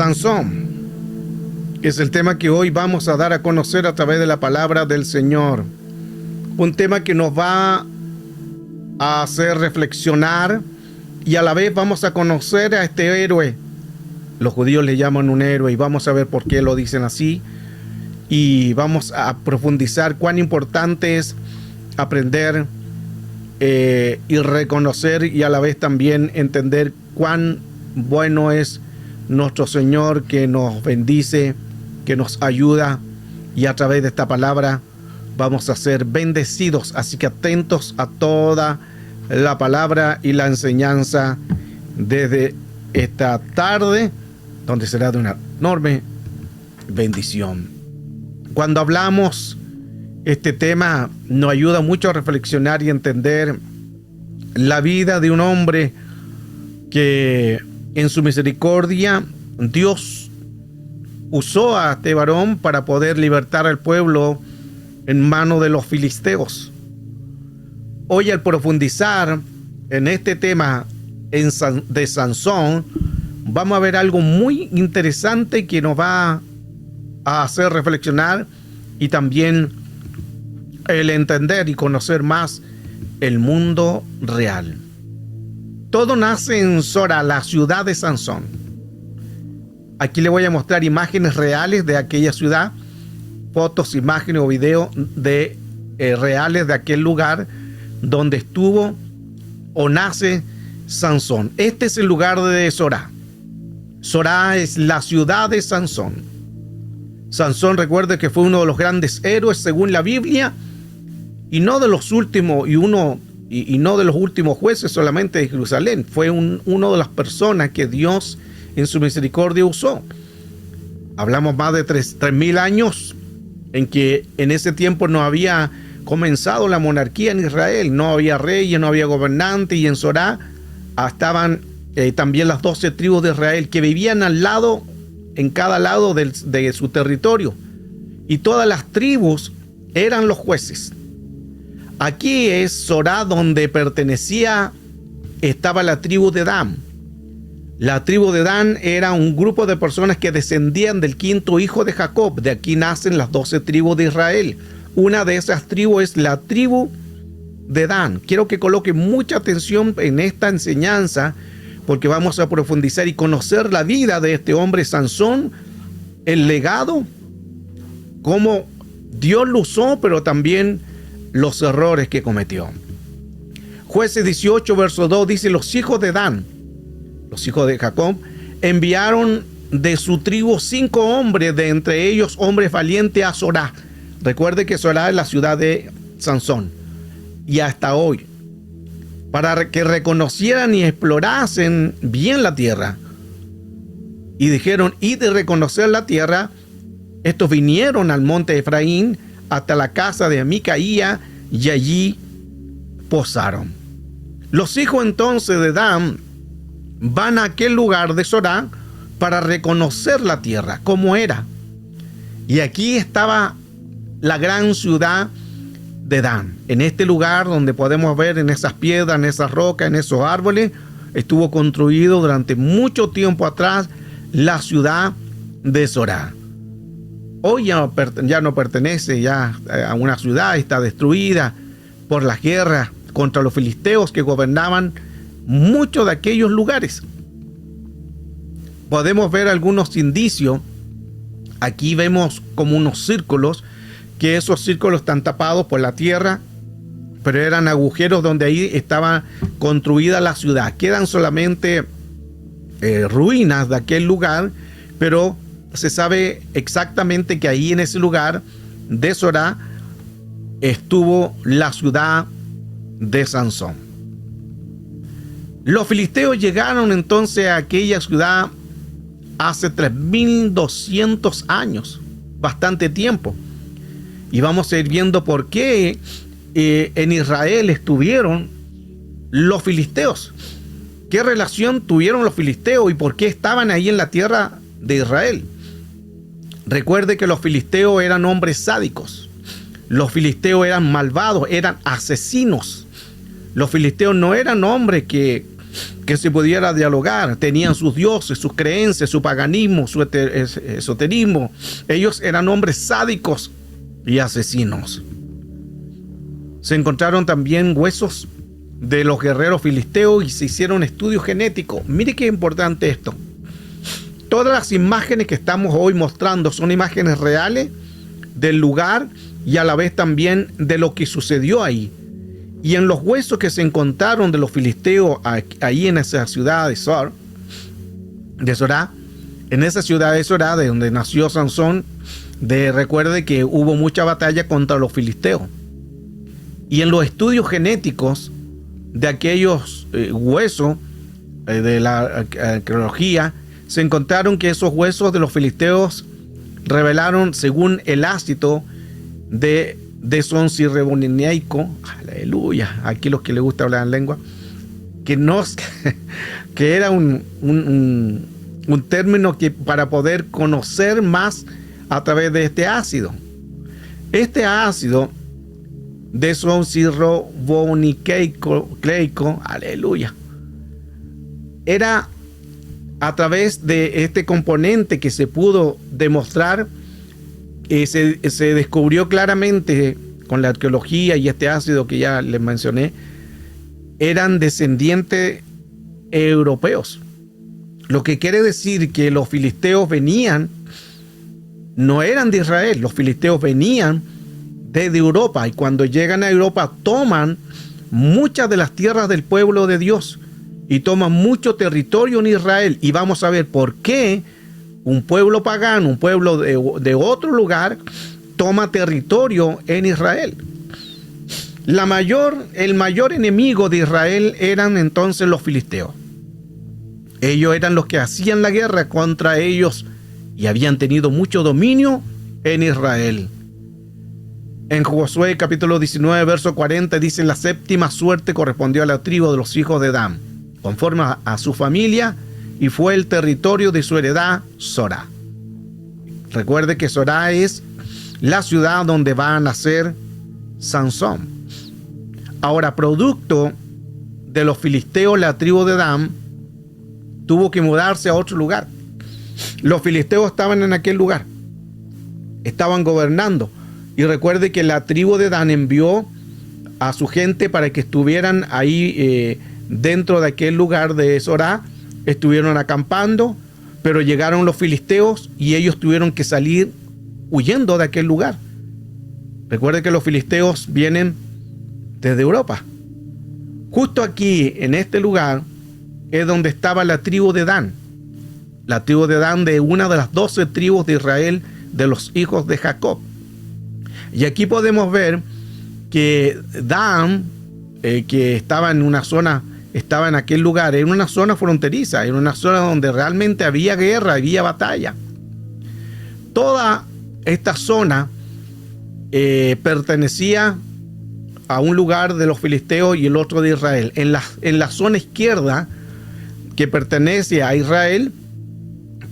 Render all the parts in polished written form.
Sansón es el tema que hoy vamos a dar a conocer a través de la palabra del Señor. Un tema que nos va a hacer reflexionar y a la vez vamos a conocer a este héroe. Los judíos le llaman un héroe y vamos a ver por qué lo dicen así. Y vamos a profundizar cuán importante es aprender y reconocer y a la vez también entender cuán bueno es nuestro Señor, que nos bendice, que nos ayuda, y a través de esta palabra vamos a ser bendecidos. Así que atentos a toda la palabra y la enseñanza desde esta tarde, donde será de una enorme bendición. Cuando hablamos este tema, nos ayuda mucho a reflexionar y entender la vida de un hombre que en su misericordia Dios usó a este varón para poder libertar al pueblo en manos de los filisteos. Hoy, al profundizar en este tema de Sansón, vamos a ver algo muy interesante que nos va a hacer reflexionar y también el entender y conocer más el mundo real. Todo nace en Sora, la ciudad de Sansón. Aquí le voy a mostrar imágenes reales de aquella ciudad, fotos, imágenes o videos reales de aquel lugar donde estuvo o nace Sansón. Este es el lugar de Sora. Sora es la ciudad de Sansón. Sansón, recuerde que fue uno de los grandes héroes según la Biblia, y no de los últimos, y no de los últimos jueces solamente de Jerusalén. Fue uno de las personas que Dios en su misericordia usó. Hablamos más de 3.000 años en que en ese tiempo no había comenzado la monarquía en Israel. No había reyes, no había gobernantes, y en Sorá estaban también las 12 tribus de Israel que vivían al lado, en cada lado de su territorio. Y todas las tribus eran los jueces. Aquí es Sorá, donde estaba la tribu de Dan. La tribu de Dan era un grupo de personas que descendían del quinto hijo de Jacob. De aquí nacen las 12 tribus de Israel. Una de esas tribus es la tribu de Dan. Quiero que coloque mucha atención en esta enseñanza, porque vamos a profundizar y conocer la vida de este hombre Sansón, el legado, cómo Dios lo usó, pero también los errores que cometió. Jueces 18, verso 2 dice: los hijos de Dan, los hijos de Jacob, enviaron de su tribu 5 hombres, de entre ellos hombres valientes, a Sorá. Recuerde que Sorá es la ciudad de Sansón, y hasta hoy, para que reconocieran y explorasen bien la tierra. Y dijeron: y de reconocer la tierra, estos vinieron al monte Efraín hasta la casa de Micaía, y allí posaron. Los hijos entonces de Dan van a aquel lugar de Sorá para reconocer la tierra, cómo era. Y aquí estaba la gran ciudad de Dan. En este lugar donde podemos ver, en esas piedras, en esas rocas, en esos árboles, estuvo construido durante mucho tiempo atrás la ciudad de Sorá. Hoy ya no pertenece a una ciudad, está destruida por las guerras contra los filisteos que gobernaban muchos de aquellos lugares. Podemos ver algunos indicios. Aquí vemos como unos círculos, que esos círculos están tapados por la tierra, pero eran agujeros donde ahí estaba construida la ciudad. Quedan solamente ruinas de aquel lugar, pero se sabe exactamente que ahí en ese lugar de Sorá estuvo la ciudad de Sansón. Los filisteos llegaron entonces a aquella ciudad hace 3.200 años, bastante tiempo. Y vamos a ir viendo por qué en Israel estuvieron los filisteos. ¿Qué relación tuvieron los filisteos y por qué estaban ahí en la tierra de Israel? Recuerde que los filisteos eran hombres sádicos. Los filisteos eran malvados, eran asesinos. Los filisteos no eran hombres que que se pudiera dialogar. Tenían sus dioses, sus creencias, su paganismo, su esoterismo. Ellos eran hombres sádicos y asesinos. Se encontraron también huesos de los guerreros filisteos y se hicieron estudios genéticos. Mire qué importante esto. Todas las imágenes que estamos hoy mostrando son imágenes reales del lugar y a la vez también de lo que sucedió ahí. Y en los huesos que se encontraron de los filisteos ahí en esa ciudad de Sorá, en esa ciudad de Sorá, de donde nació Sansón, recuerde que hubo mucha batalla contra los filisteos. Y en los estudios genéticos de aquellos huesos de la arqueología, se encontraron que esos huesos de los filisteos revelaron, según el ácido de desoxirribonucleico, aleluya, aquí los que les gusta hablar en lengua, que era un término que para poder conocer más a través de este ácido. Este ácido desoxirribonucleico, aleluya, era a través de este componente que se pudo demostrar, se descubrió claramente con la arqueología, y este ácido que ya les mencioné, eran descendientes europeos. Lo que quiere decir que los filisteos no eran de Israel, los filisteos venían desde Europa, y cuando llegan a Europa toman muchas de las tierras del pueblo de Dios y toman mucho territorio en Israel. Y vamos a ver por qué un pueblo pagano, un pueblo de otro lugar, toma territorio en Israel. El mayor enemigo de Israel eran entonces los filisteos. Ellos eran los que hacían la guerra contra ellos y habían tenido mucho dominio en Israel. En Josué capítulo 19, verso 40 dice: la séptima suerte correspondió a la tribu de los hijos de Dan, conforme a su familia, y fue el territorio de su heredad, Sorá. Recuerde que Sorá es la ciudad donde va a nacer Sansón. Ahora, producto de los filisteos, la tribu de Dan tuvo que mudarse a otro lugar. Los filisteos estaban en aquel lugar, estaban gobernando. Y recuerde que la tribu de Dan envió a su gente para que estuvieran ahí dentro de aquel lugar de Sorá. Estuvieron acampando, pero llegaron los filisteos y ellos tuvieron que salir huyendo de aquel lugar. Recuerde que los filisteos vienen desde Europa. Justo aquí, en este lugar, es donde estaba la tribu de Dan. La tribu de Dan, de una de las 12 tribus de Israel, de los hijos de Jacob. Y aquí podemos ver que Dan, que estaba en una zona, estaba en aquel lugar, en una zona fronteriza, en una zona donde realmente había guerra, había batalla. Toda esta zona pertenecía a un lugar de los filisteos y el otro de Israel. En la zona izquierda, que pertenece a Israel,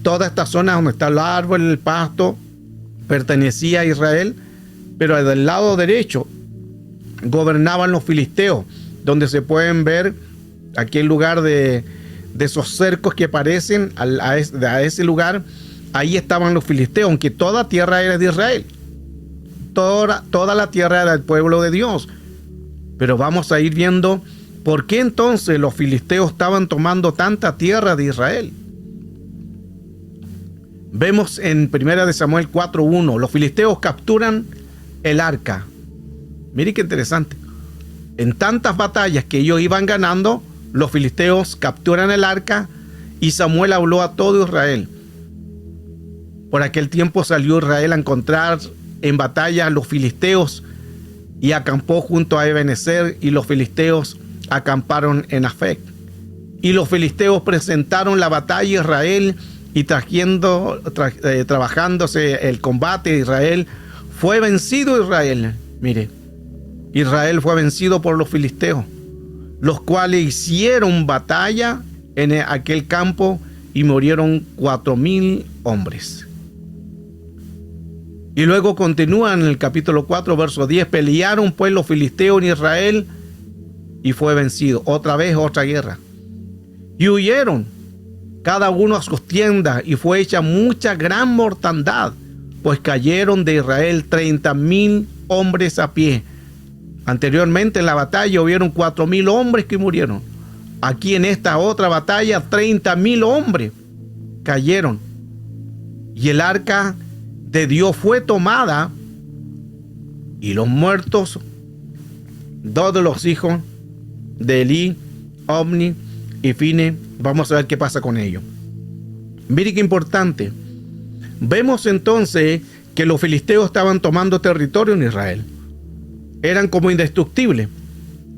toda esta zona donde está el árbol, el pasto, pertenecía a Israel, pero del lado derecho gobernaban los filisteos, donde se pueden ver aquel lugar de esos cercos que aparecen a ese lugar. Ahí estaban los filisteos, aunque toda tierra era de Israel, toda la tierra era del pueblo de Dios. Pero vamos a ir viendo por qué entonces los filisteos estaban tomando tanta tierra de Israel. Vemos en 1 Samuel 4:1, los filisteos capturan el arca. Mire qué interesante. En tantas batallas que ellos iban ganando, los filisteos capturan el arca y Samuel habló a todo Israel. Por aquel tiempo salió Israel a encontrar en batalla a los filisteos y acampó junto a Ebenezer, y los filisteos acamparon en Afec. Y los filisteos presentaron la batalla a Israel, y trabajándose el combate de Israel, fue vencido Israel. Mire, Israel fue vencido por los filisteos, los cuales hicieron batalla en aquel campo y murieron 4,000 hombres. Y luego continúa en el capítulo 4, verso 10, pelearon pues los filisteos en Israel y fue vencido. Otra vez, otra guerra. y huyeron cada uno a sus tiendas, y fue hecha mucha gran mortandad, pues cayeron de Israel 30,000 hombres a pie. Anteriormente en la batalla hubieron 4,000 hombres que murieron. Aquí en esta otra batalla 30,000 hombres cayeron. Y el arca de Dios fue tomada, y los muertos, 2 de los hijos de Elí, Omni y Fine, vamos a ver qué pasa con ellos. Mire qué importante. Vemos entonces que los filisteos estaban tomando territorio en Israel. Eran como indestructibles.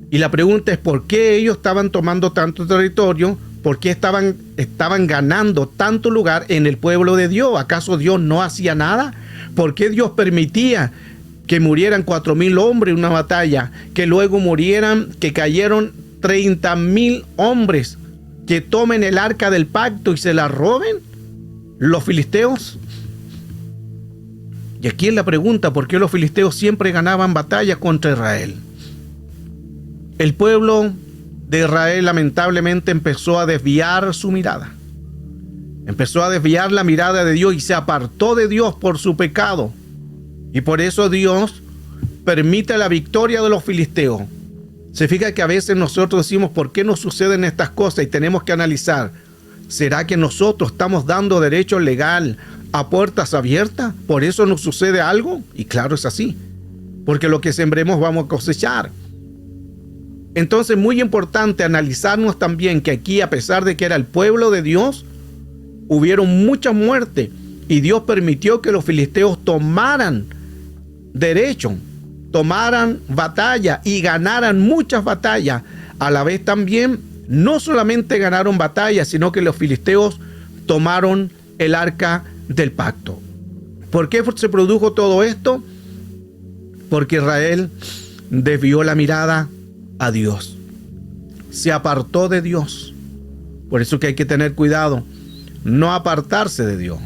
Y la pregunta es ¿por qué ellos estaban tomando tanto territorio? ¿Por qué estaban ganando tanto lugar en el pueblo de Dios? ¿Acaso Dios no hacía nada? ¿Por qué Dios permitía que murieran 4,000 hombres en una batalla? Que luego que cayeron 30,000 hombres, que tomen el arca del pacto y se la roben los filisteos. Y aquí es la pregunta, ¿por qué los filisteos siempre ganaban batallas contra Israel? El pueblo de Israel lamentablemente empezó a desviar su mirada. Empezó a desviar la mirada de Dios y se apartó de Dios por su pecado. Y por eso Dios permite la victoria de los filisteos. Se fija que a veces nosotros decimos, ¿por qué nos suceden estas cosas? Y tenemos que analizar, ¿será que nosotros estamos dando derecho legal a puertas abiertas? ¿Por eso nos sucede algo? Y claro, es así. Porque lo que sembremos vamos a cosechar. Entonces, muy importante analizarnos también que aquí, a pesar de que era el pueblo de Dios, hubieron mucha muerte. Y Dios permitió que los filisteos tomaran derecho, tomaran batalla y ganaran muchas batallas. A la vez también, no solamente ganaron batallas, sino que los filisteos tomaron el arca del pacto. ¿Por qué se produjo todo esto? Porque Israel desvió la mirada a Dios. Se apartó de Dios. Por eso que hay que tener cuidado, no apartarse de Dios.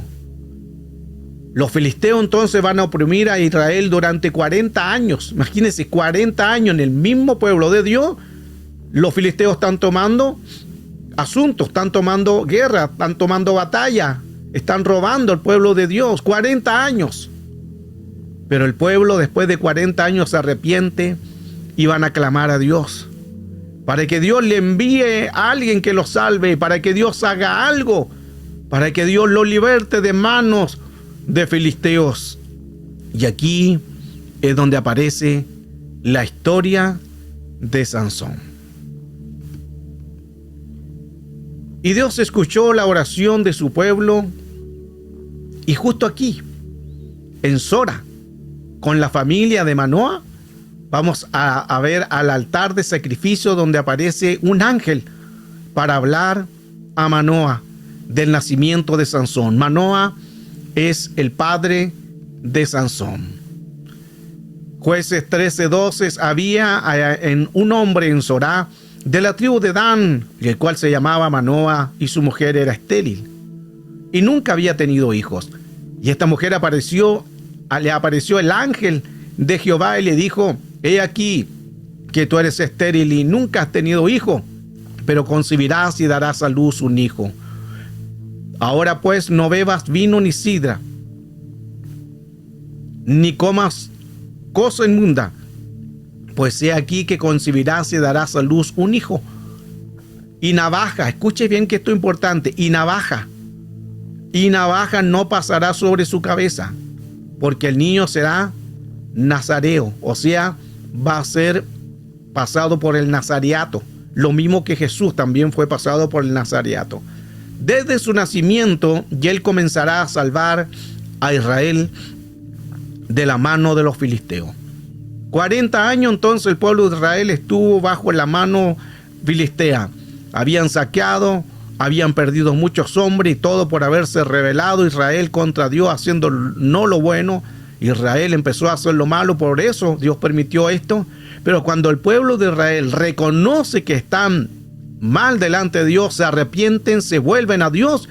Los filisteos entonces van a oprimir a Israel durante 40 años. Imagínense, 40 años en el mismo pueblo de Dios. Los filisteos están tomando asuntos, están tomando guerra, están tomando batalla, están robando al pueblo de Dios. 40 años. Pero el pueblo después de 40 años se arrepiente y van a clamar a Dios para que Dios le envíe a alguien que los salve, para que Dios haga algo, para que Dios los liberte de manos de filisteos. Y aquí es donde aparece la historia de Sansón. Y Dios escuchó la oración de su pueblo, y justo aquí, en Sora, con la familia de Manoah, vamos a ver al altar de sacrificio donde aparece un ángel para hablar a Manoah del nacimiento de Sansón. Manoah es el padre de Sansón. Jueces 13:12, había en un hombre en Sorá de la tribu de Dan, el cual se llamaba Manoah, y su mujer era estéril y nunca había tenido hijos. Y esta mujer le apareció el ángel de Jehová y le dijo: he aquí que tú eres estéril y nunca has tenido hijo, pero concebirás y darás a luz un hijo. Ahora pues no bebas vino ni sidra, ni comas cosa inmunda, pues he aquí que concebirás y darás a luz un hijo. Y navaja, escuche bien que esto es importante, y navaja no pasará sobre su cabeza, porque el niño será nazareo, o sea, va a ser pasado por el nazareato, lo mismo que Jesús también fue pasado por el nazareato. Desde su nacimiento, y él comenzará a salvar a Israel de la mano de los filisteos. 40 años entonces el pueblo de Israel estuvo bajo la mano filistea. Habían saqueado, habían perdido muchos hombres, y todo por haberse rebelado Israel contra Dios, haciendo no lo bueno. Israel empezó a hacer lo malo, por eso Dios permitió esto. Pero cuando el pueblo de Israel reconoce que están mal delante de Dios, se arrepienten, se vuelven a Dios,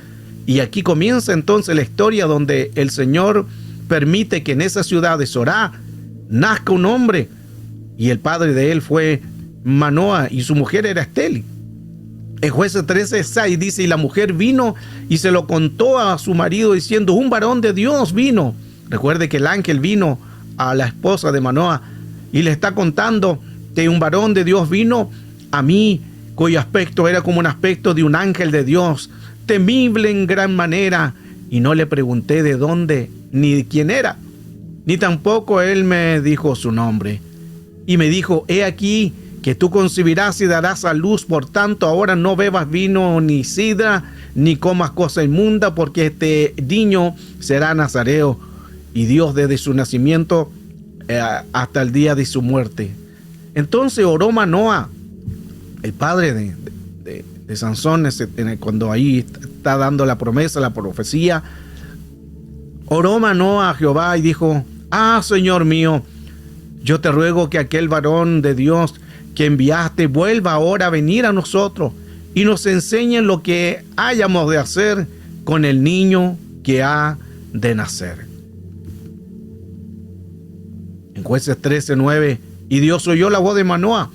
y aquí comienza entonces la historia donde el Señor permite que en esa ciudad de Sorá nazca un hombre, y el padre de él fue Manoah y su mujer era estéril. En Jueces 13:6 dice: y la mujer vino y se lo contó a su marido diciendo: un varón de Dios vino. Recuerde que el ángel vino a la esposa de Manoah y le está contando que un varón de Dios vino a mí, cuyo aspecto era como un aspecto de un ángel de Dios, temible en gran manera. Y no le pregunté de dónde ni de quién era, ni tampoco él me dijo su nombre. Y me dijo: he aquí que tú concebirás y darás a luz, por tanto ahora no bebas vino ni sidra, ni comas cosa inmunda, porque este niño será nazareo, y Dios desde su nacimiento hasta el día de su muerte. Entonces oró Manoah, el padre de Sansón, cuando ahí está dando la promesa, la profecía. Oró Manoah a Jehová y dijo: Señor mío, yo te ruego que aquel varón de Dios que enviaste vuelva ahora a venir a nosotros y nos enseñe lo que hayamos de hacer con el niño que ha de nacer. En Jueces 13:9, y Dios oyó la voz de Manoah,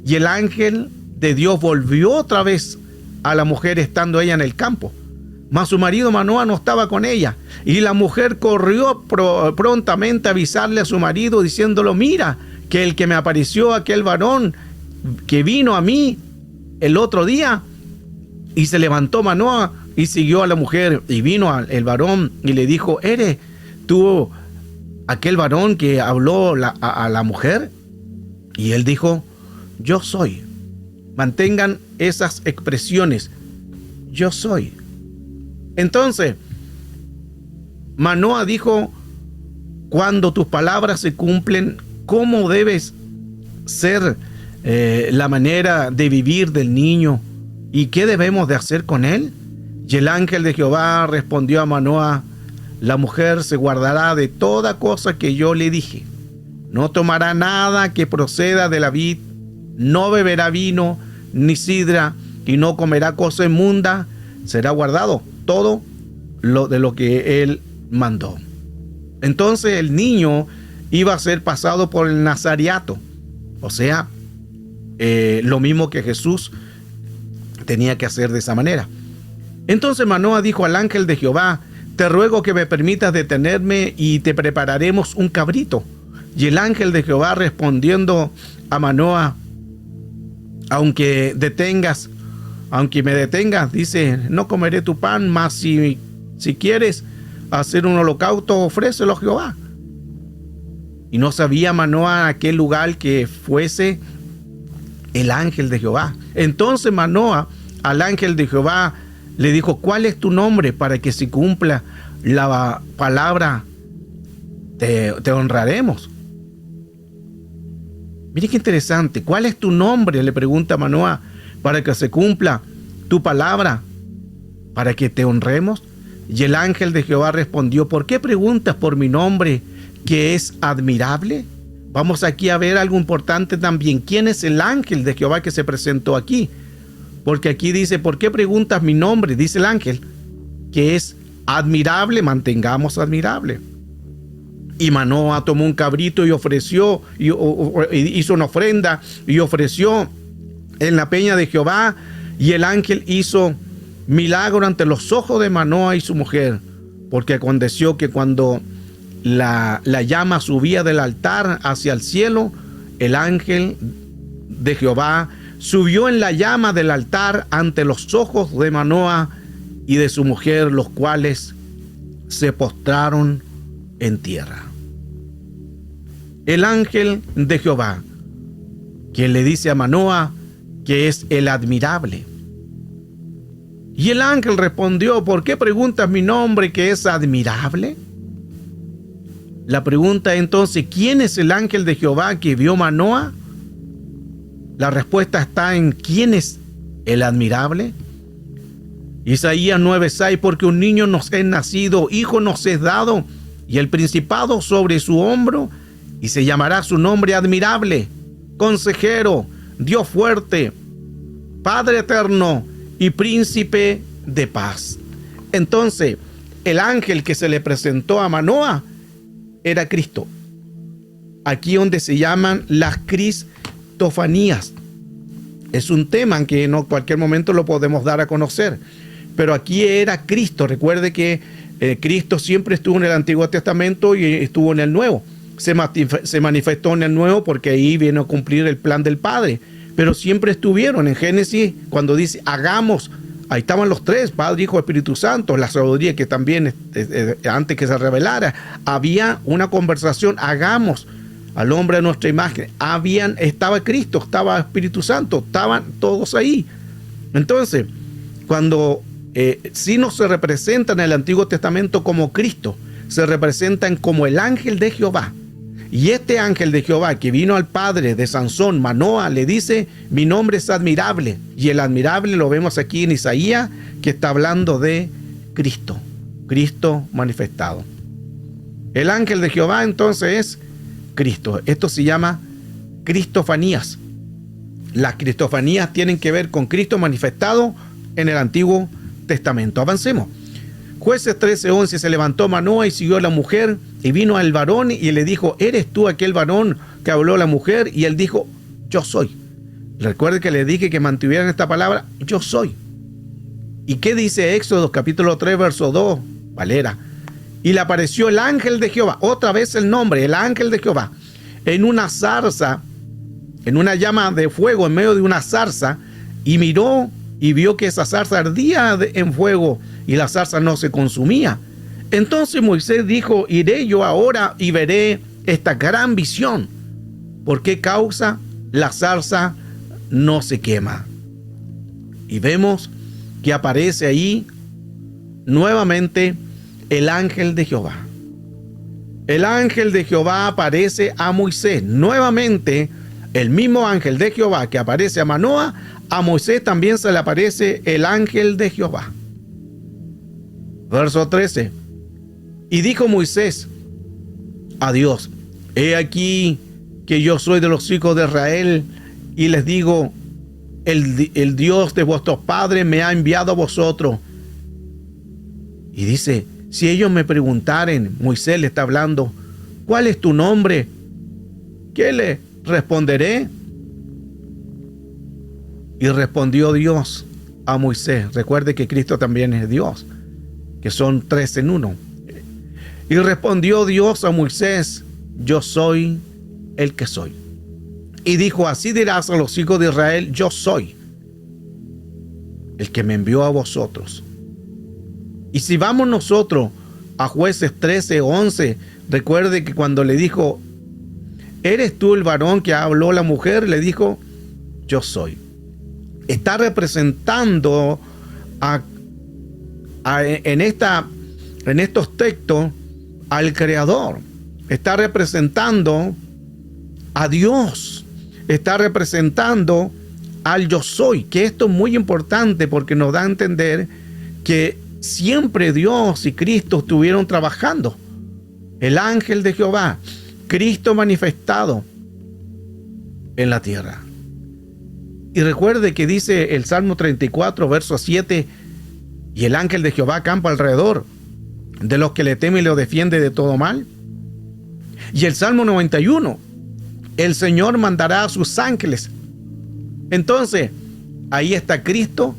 y el ángel de Dios volvió otra vez a la mujer estando ella en el campo. Mas su marido Manoah no estaba con ella, y la mujer corrió prontamente a avisarle a su marido, diciéndolo: mira, que el que me apareció, aquel varón que vino a mí el otro día. Y se levantó Manoah y siguió a la mujer, y vino el varón y le dijo: ¿eres tú aquel varón que habló a la mujer? Y él dijo: yo soy. Mantengan esas expresiones: yo soy. Entonces Manoah dijo: cuando tus palabras se cumplen, ¿cómo debes ser la manera de vivir del niño? ¿Y qué debemos de hacer con él? Y el ángel de Jehová respondió a Manoah: la mujer se guardará de toda cosa que yo le dije. No tomará nada que proceda de la vid, no beberá vino ni sidra, y no comerá cosa inmunda. Será guardado todo lo que él mandó. Entonces el niño iba a ser pasado por el nazariato, o sea, lo mismo que Jesús tenía que hacer de esa manera. Entonces Manoah dijo al ángel de Jehová: te ruego que me permitas detenerme y te prepararemos un cabrito. Y el ángel de Jehová respondiendo a Manoah: aunque me detengas, dice, no comeré tu pan, mas si quieres hacer un holocausto, ofrécelo a Jehová. Y no sabía Manoah aquel lugar que fuese el ángel de Jehová. Entonces Manoah al ángel de Jehová le dijo: ¿cuál es tu nombre? Para que se cumpla la palabra, te honraremos. Mire qué interesante. ¿Cuál es tu nombre? Le pregunta Manoah, para que se cumpla tu palabra, para que te honremos. Y el ángel de Jehová respondió: ¿por qué preguntas por mi nombre, que es admirable? Vamos aquí a ver algo importante también. ¿Quién es el ángel de Jehová que se presentó aquí? Porque aquí dice: ¿por qué preguntas mi nombre? Dice el ángel, que es admirable, mantengamos admirable. Y Manoah tomó un cabrito y ofreció, hizo una ofrenda y ofreció en la peña de Jehová. Y el ángel hizo milagro ante los ojos de Manoah y su mujer, porque aconteció que cuando la llama subía del altar hacia el cielo, el ángel de Jehová subió en la llama del altar ante los ojos de Manoah y de su mujer, los cuales se postraron en tierra. El ángel de Jehová, quien le dice a Manoah que es el admirable. Y el ángel respondió: ¿por qué preguntas mi nombre, que es admirable? La pregunta entonces: ¿quién es el ángel de Jehová que vio Manoah? La respuesta está en ¿quién es el admirable? Isaías 9:6: porque un niño nos es nacido, hijo nos es dado, y el principado sobre su hombro, y se llamará su nombre admirable, consejero, Dios fuerte, Padre eterno y príncipe de paz. Entonces, el ángel que se le presentó a Manoah era Cristo. Aquí donde se llaman las cristofanías. Es un tema en que en cualquier momento lo podemos dar a conocer. Pero aquí era Cristo. Recuerde que Cristo siempre estuvo en el Antiguo Testamento y estuvo en el Nuevo. Se manifestó en el Nuevo porque ahí vino a cumplir el plan del Padre. Pero siempre estuvieron en Génesis cuando dice hagamos. Ahí estaban los tres, Padre, Hijo, Espíritu Santo, la sabiduría que también antes que se revelara, había una conversación, hagamos al hombre a nuestra imagen. Estaba Cristo, estaba Espíritu Santo, estaban todos ahí. Entonces, cuando sí no se representa en el Antiguo Testamento como Cristo, se representan como el ángel de Jehová. Y este ángel de Jehová que vino al padre de Sansón, Manoa, le dice, mi nombre es admirable. Y el admirable lo vemos aquí en Isaías, que está hablando de Cristo, Cristo manifestado. El ángel de Jehová entonces es Cristo. Esto se llama cristofanías. Las cristofanías tienen que ver con Cristo manifestado en el Antiguo Testamento. Avancemos. Jueces 13:11, se levantó Manoa y siguió a la mujer, y vino al varón y le dijo, ¿eres tú aquel varón que habló a la mujer? Y él dijo, yo soy. Recuerde que le dije que mantuvieran esta palabra, yo soy. ¿Y qué dice Éxodo capítulo 3 verso 2? Valera. Y le apareció el ángel de Jehová, otra vez el nombre, el ángel de Jehová, en una zarza, en una llama de fuego en medio de una zarza, y miró y vio que esa zarza ardía en fuego y la zarza no se consumía. Entonces Moisés dijo, iré yo ahora y veré esta gran visión. ¿Por qué causa la zarza no se quema? Y vemos que aparece ahí nuevamente el ángel de Jehová. El ángel de Jehová aparece a Moisés. Nuevamente, el mismo ángel de Jehová que aparece a Manoa, a Moisés también se le aparece el ángel de Jehová. Verso 13. Y dijo Moisés a Dios, he aquí que yo soy de los hijos de Israel, y les digo, el Dios de vuestros padres me ha enviado a vosotros. Y dice, si ellos me preguntaren, Moisés le está hablando, ¿cuál es tu nombre? ¿Qué le responderé? Y respondió Dios a Moisés. Recuerde que Cristo también es Dios, que son tres en uno. Y respondió Dios a Moisés, yo soy el que soy. Y dijo, así dirás a los hijos de Israel, yo soy el que me envió a vosotros. Y si vamos nosotros a Jueces 13:11, recuerde que cuando le dijo, ¿eres tú el varón que habló la mujer? Le dijo, yo soy. Está representando en estos textos al Creador. Está representando a Dios. Está representando al yo soy. Que esto es muy importante porque nos da a entender que siempre Dios y Cristo estuvieron trabajando. El ángel de Jehová, Cristo manifestado en la tierra. Y recuerde que dice el Salmo 34, verso 7, y el ángel de Jehová acampa alrededor de los que le temen y lo defiende de todo mal. Y el Salmo 91, el Señor mandará a sus ángeles. Entonces, ahí está Cristo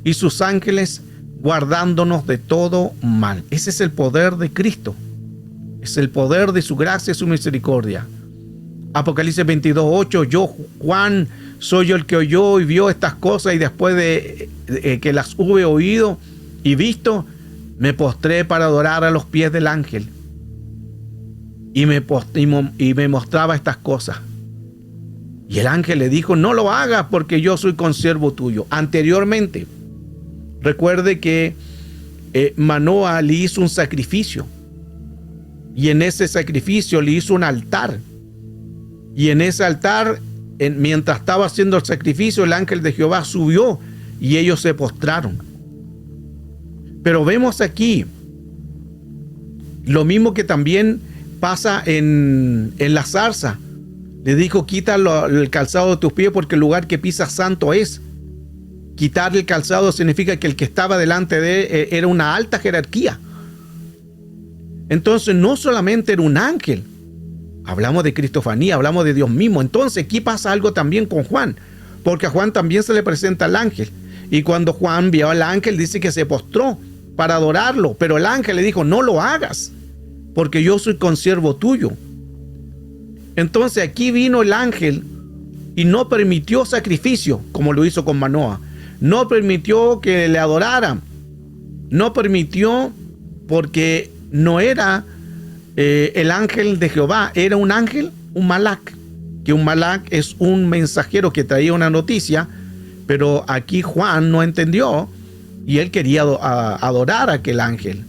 y sus ángeles guardándonos de todo mal. Ese es el poder de Cristo. Es el poder de su gracia y su misericordia. Apocalipsis 22:8, yo, Juan, soy yo el que oyó y vio estas cosas, y después de que las hube oído y visto, me postré para adorar a los pies del ángel. Y me mostraba estas cosas. Y el ángel le dijo, no lo hagas porque yo soy consiervo tuyo. Anteriormente, recuerde que Manoa le hizo un sacrificio. Y en ese sacrificio le hizo un altar. Y en ese altar, mientras estaba haciendo el sacrificio, el ángel de Jehová subió y ellos se postraron. Pero vemos aquí lo mismo que también pasa en la zarza. Le dijo, quita el calzado de tus pies porque el lugar que pisas santo es. Quitar el calzado significa que el que estaba delante de él era una alta jerarquía. Entonces no solamente era un ángel. Hablamos de cristofanía, hablamos de Dios mismo. Entonces aquí pasa algo también con Juan. porque a Juan también se le presenta el ángel. Y cuando Juan vio al ángel, dice que se postró para adorarlo, pero el ángel le dijo, no lo hagas, porque yo soy consiervo tuyo. Entonces aquí vino el ángel y no permitió sacrificio, como lo hizo con Manoah. No permitió que le adoraran. No permitió, porque no era el ángel de Jehová, era un ángel, un malak, que un malak es un mensajero que traía una noticia, pero aquí Juan no entendió y él quería adorar a aquel ángel.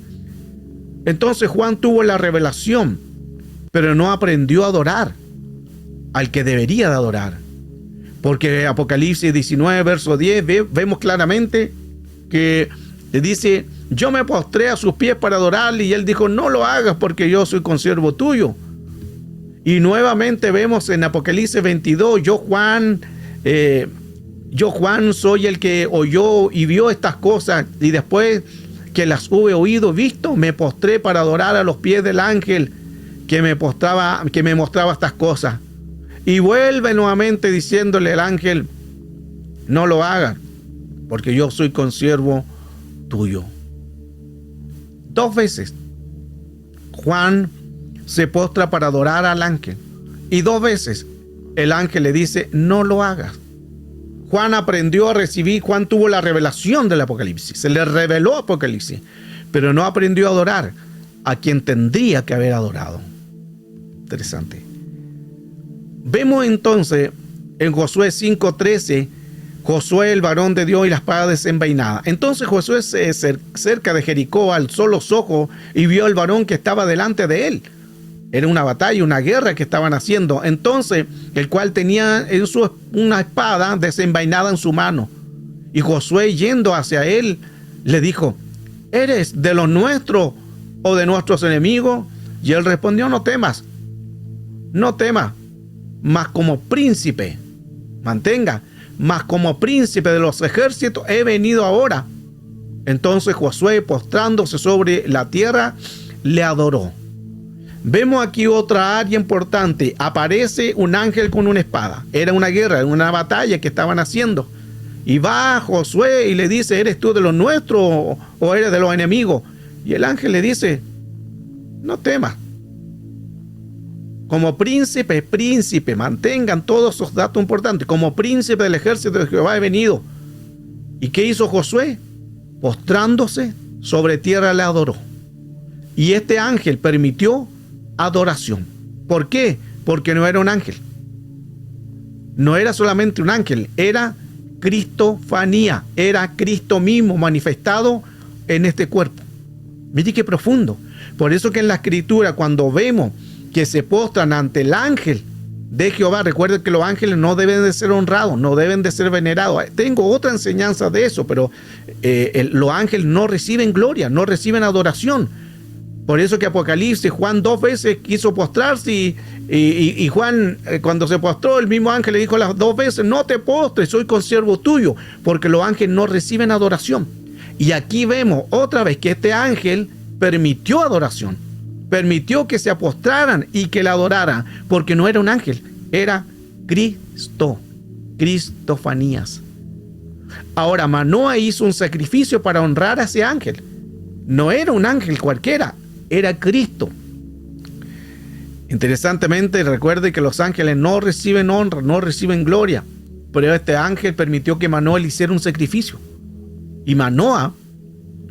Entonces Juan tuvo la revelación, pero no aprendió a adorar al que debería de adorar. Porque Apocalipsis 19, verso 10, vemos claramente que le dice, yo me postré a sus pies para adorarle, y él dijo, no lo hagas porque yo soy consiervo tuyo. Y nuevamente vemos en Apocalipsis 22, yo Juan soy el que oyó y vio estas cosas, y después que las hube oído y visto, me postré para adorar a los pies del ángel que me mostraba estas cosas. Y vuelve nuevamente diciéndole al ángel, no lo hagas, porque yo soy consiervo tuyo. 2 veces Juan se postra para adorar al ángel, y 2 veces el ángel le dice, no lo hagas. Juan aprendió a recibir, Juan tuvo la revelación del Apocalipsis, se le reveló Apocalipsis, pero no aprendió a adorar a quien tendría que haber adorado. Interesante. Vemos entonces en Josué 5:13, Josué, el varón de Dios, y la espada desenvainada. Entonces Josué cerca de Jericó alzó los ojos y vio al varón que estaba delante de él. Era una batalla, una guerra que estaban haciendo. Entonces, el cual tenía una espada desenvainada en su mano. Y Josué, yendo hacia él, le dijo, ¿eres de los nuestros o de nuestros enemigos? Y él respondió, no temas, mas como príncipe, mas como príncipe de los ejércitos he venido ahora. Entonces Josué, postrándose sobre la tierra, le adoró. Vemos aquí otra área importante. Aparece un ángel con una espada. Era una guerra, una batalla que estaban haciendo. Y va Josué y le dice, ¿eres tú de los nuestros o eres de los enemigos? Y el ángel le dice, no temas. Como príncipe, mantengan todos esos datos importantes. Como príncipe del ejército de Jehová he venido. ¿Y qué hizo Josué? Postrándose sobre tierra le adoró. Y este ángel permitió adoración. ¿Por qué? Porque no era un ángel. No era solamente un ángel, era cristofanía, era Cristo mismo manifestado en este cuerpo. Mire qué profundo. Por eso que en la escritura, cuando vemos que se postran ante el ángel de Jehová, recuerden que los ángeles no deben de ser honrados, no deben de ser venerados. Tengo otra enseñanza de eso, pero los ángeles no reciben gloria, no reciben adoración. Por eso que Apocalipsis, Juan 2 veces quiso postrarse y Juan, cuando se postró, el mismo ángel le dijo las 2 veces, no te postres, soy consiervo tuyo, porque los ángeles no reciben adoración. Y aquí vemos otra vez que este ángel permitió adoración, permitió que se postraran y que le adoraran, porque no era un ángel, era Cristo, cristofanías. Ahora, Manoah hizo un sacrificio para honrar a ese ángel. No era un ángel cualquiera, era Cristo. Interesantemente, recuerde que los ángeles no reciben honra, no reciben gloria, pero este ángel permitió que Manoah le hiciera un sacrificio. Y Manoah,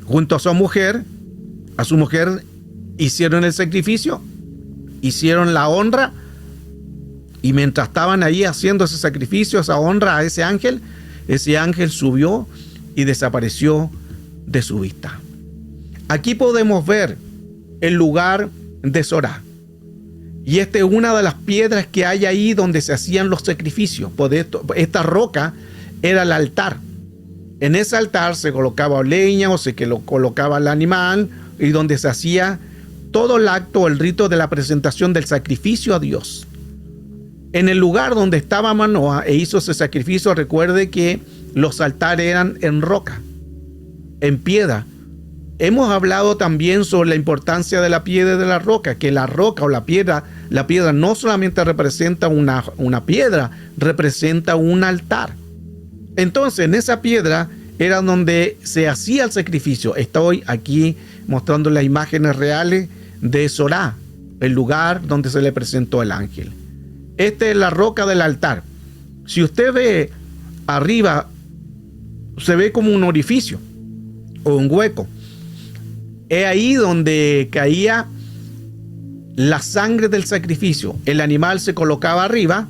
junto a su mujer, hicieron el sacrificio, hicieron la honra, y mientras estaban ahí haciendo ese sacrificio, esa honra a ese ángel subió y desapareció de su vista. Aquí podemos ver el lugar de Sorá. Y esta es una de las piedras que hay ahí donde se hacían los sacrificios. Esta roca era el altar. En ese altar se colocaba leña o se colocaba el animal, y donde se hacía todo el acto, el rito de la presentación del sacrificio a Dios. En el lugar donde estaba Manoah e hizo ese sacrificio, recuerde que los altares eran en roca, en piedra. Hemos hablado también sobre la importancia de la piedra y de la roca, que la roca o la piedra no solamente representa una piedra, representa un altar. Entonces, en esa piedra era donde se hacía el sacrificio. Estoy aquí mostrando las imágenes reales de Sorá, el lugar donde se le presentó el ángel. Esta es la roca del altar. Si usted ve arriba, se ve como un orificio o un hueco. Es ahí donde caía la sangre del sacrificio. El animal se colocaba arriba,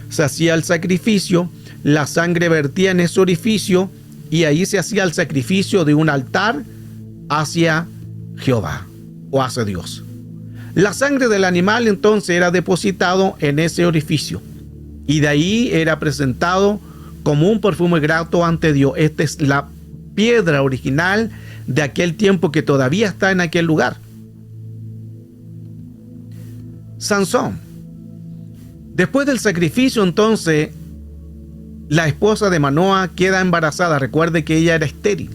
se hacía el sacrificio, la sangre vertía en ese orificio y ahí se hacía el sacrificio de un altar hacia Jehová o hacia Dios. La sangre del animal entonces era depositado en ese orificio y de ahí era presentado como un perfume grato ante Dios. Esta es la piedra original de aquel tiempo que todavía está en aquel lugar. Sansón. Después del sacrificio, entonces, la esposa de Manoa queda embarazada. Recuerde que ella era estéril.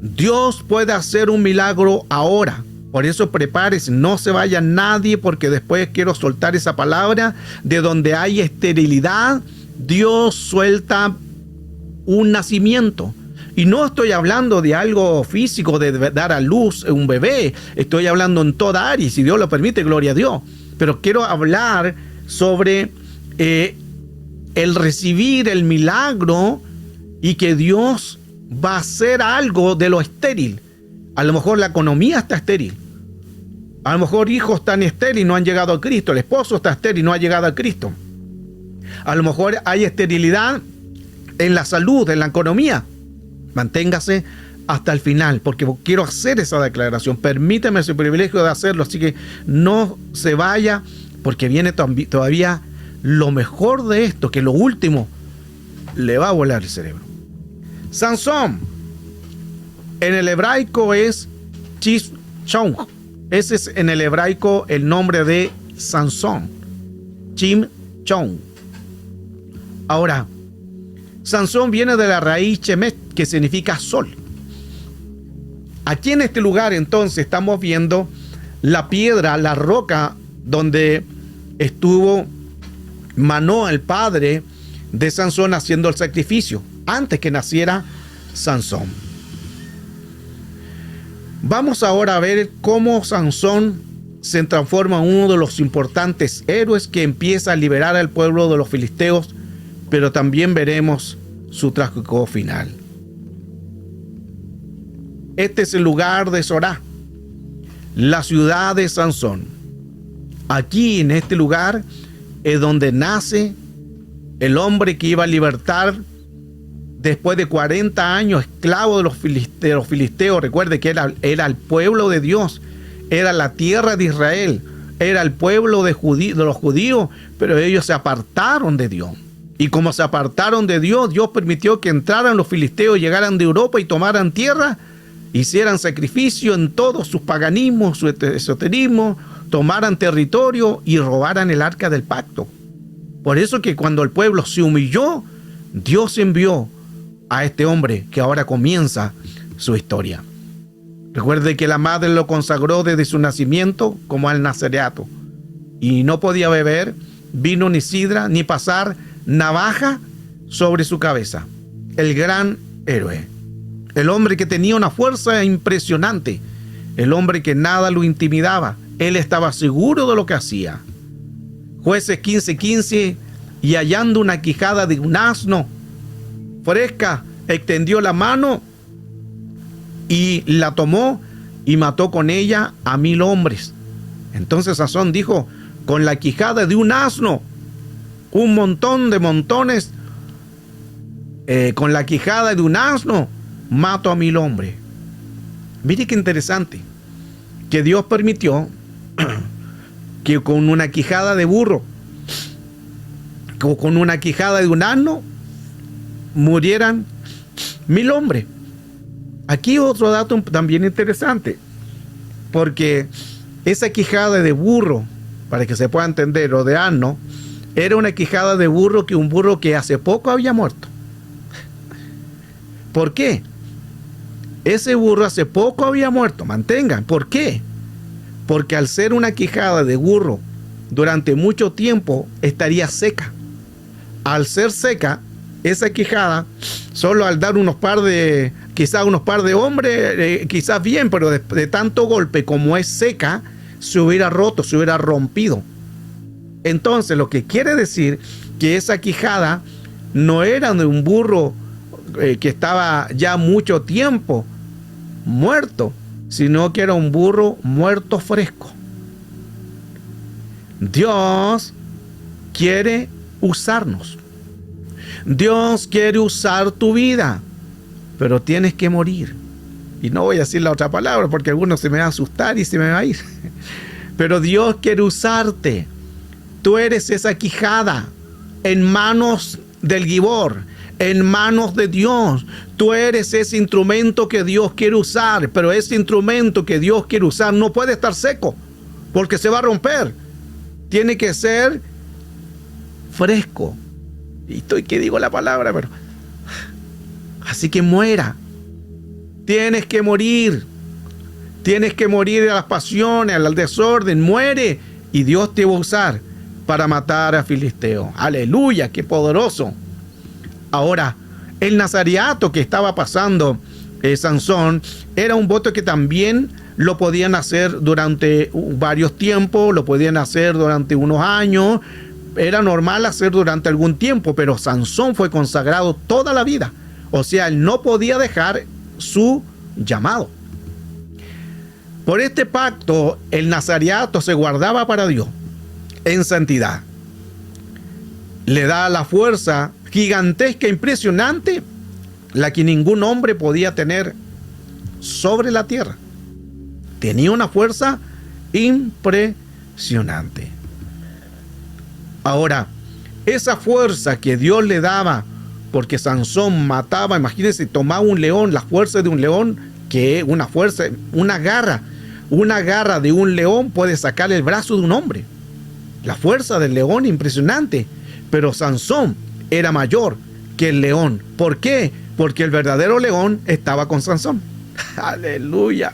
Dios puede hacer un milagro ahora. Por eso prepárese, no se vaya nadie, porque después quiero soltar esa palabra. De donde hay esterilidad, Dios suelta un nacimiento. Y no estoy hablando de algo físico, de dar a luz un bebé. Estoy hablando en toda área, y si Dios lo permite, gloria a Dios. Pero quiero hablar sobre el recibir el milagro y que Dios va a hacer algo de lo estéril. A lo mejor la economía está estéril. A lo mejor hijos están estériles y no han llegado a Cristo. El esposo está estéril y no ha llegado a Cristo. A lo mejor hay esterilidad en la salud, en la economía. Manténgase hasta el final, porque quiero hacer esa declaración. Permíteme ese privilegio de hacerlo, así que no se vaya, porque viene todavía lo mejor de esto, que lo último le va a volar el cerebro. Sansón, en el hebraico es Chimchong. Ese es en el hebraico el nombre de Sansón. Chimchong. Ahora, Sansón viene de la raíz Chemet, que significa sol. Aquí en este lugar entonces estamos viendo la piedra, la roca donde estuvo Manoa, el padre de Sansón, haciendo el sacrificio antes que naciera Sansón. Vamos ahora a ver cómo Sansón se transforma en uno de los importantes héroes que empieza a liberar al pueblo de los filisteos, pero también veremos su trágico final. Este es el lugar de Sorá, la ciudad de Sansón. Aquí en este lugar es donde nace el hombre que iba a libertar después de 40 años esclavo de los filisteos. Recuerde que era el pueblo de Dios, era la tierra de Israel, era el pueblo de los judíos, pero ellos se apartaron de Dios. Y como se apartaron de Dios, Dios permitió que entraran los filisteos, llegaran de Europa y tomaran tierra, hicieran sacrificio en todos sus paganismos, su esoterismo, tomaran territorio y robaran el arca del pacto. Por eso que cuando el pueblo se humilló, Dios envió a este hombre que ahora comienza su historia. Recuerde que la madre lo consagró desde su nacimiento como al nazareato, y no podía beber vino ni sidra, ni pasar navaja sobre su cabeza. El gran héroe, el hombre que tenía una fuerza impresionante, el hombre que nada lo intimidaba. Él estaba seguro de lo que hacía. Jueces 15:15, y hallando una quijada de un asno fresca, extendió la mano y la tomó y mató con ella a 1000 hombres. Entonces Sansón dijo: con la quijada de un asno, un montón de montones, con la quijada de un asno mato a 1000 hombres. Mire qué interesante, que Dios permitió que con una quijada de burro, con una quijada de un asno, murieran 1000 hombres. Aquí otro dato también interesante, porque esa quijada de burro, para que se pueda entender, o de asno, era una quijada de burro, que un burro que hace poco había muerto. ¿Por qué? Ese burro hace poco había muerto. Mantengan. ¿Por qué? Porque al ser una quijada de burro durante mucho tiempo estaría seca. Al ser seca, esa quijada, solo al dar quizás unos par de hombres, quizás bien, pero de tanto golpe, como es seca, se hubiera roto, se hubiera rompido. Entonces, lo que quiere decir que esa quijada no era de un burro que estaba ya mucho tiempo muerto, sino que era un burro muerto fresco. Dios quiere usarnos. Dios quiere usar tu vida, pero tienes que morir. Y no voy a decir la otra palabra porque algunos se me va a asustar y se me va a ir. Pero Dios quiere usarte. Tú eres esa quijada en manos del Gibor, en manos de Dios. Tú eres ese instrumento que Dios quiere usar, pero ese instrumento que Dios quiere usar no puede estar seco porque se va a romper. Tiene que ser fresco. Y estoy que digo la palabra, pero así que muera. Tienes que morir. Tienes que morir a las pasiones, al desorden. Muere y Dios te va a usar para matar a Filisteo. Aleluya, qué poderoso. Ahora, el nazareato que estaba pasando Sansón era un voto que también lo podían hacer durante varios tiempos, lo podían hacer durante unos años. Era normal hacer durante algún tiempo, pero Sansón fue consagrado toda la vida. O sea, él no podía dejar su llamado. Por este pacto, el nazareato se guardaba para Dios en santidad. Le da la fuerza gigantesca, impresionante, la que ningún hombre podía tener sobre la tierra. Tenía una fuerza impresionante. Ahora, esa fuerza que Dios le daba, porque Sansón mataba, imagínense, tomaba un león, la fuerza de un león, que es una garra de un león puede sacar el brazo de un hombre. La fuerza del león impresionante, pero Sansón era mayor que el león. ¿Por qué? Porque el verdadero león estaba con Sansón. Aleluya.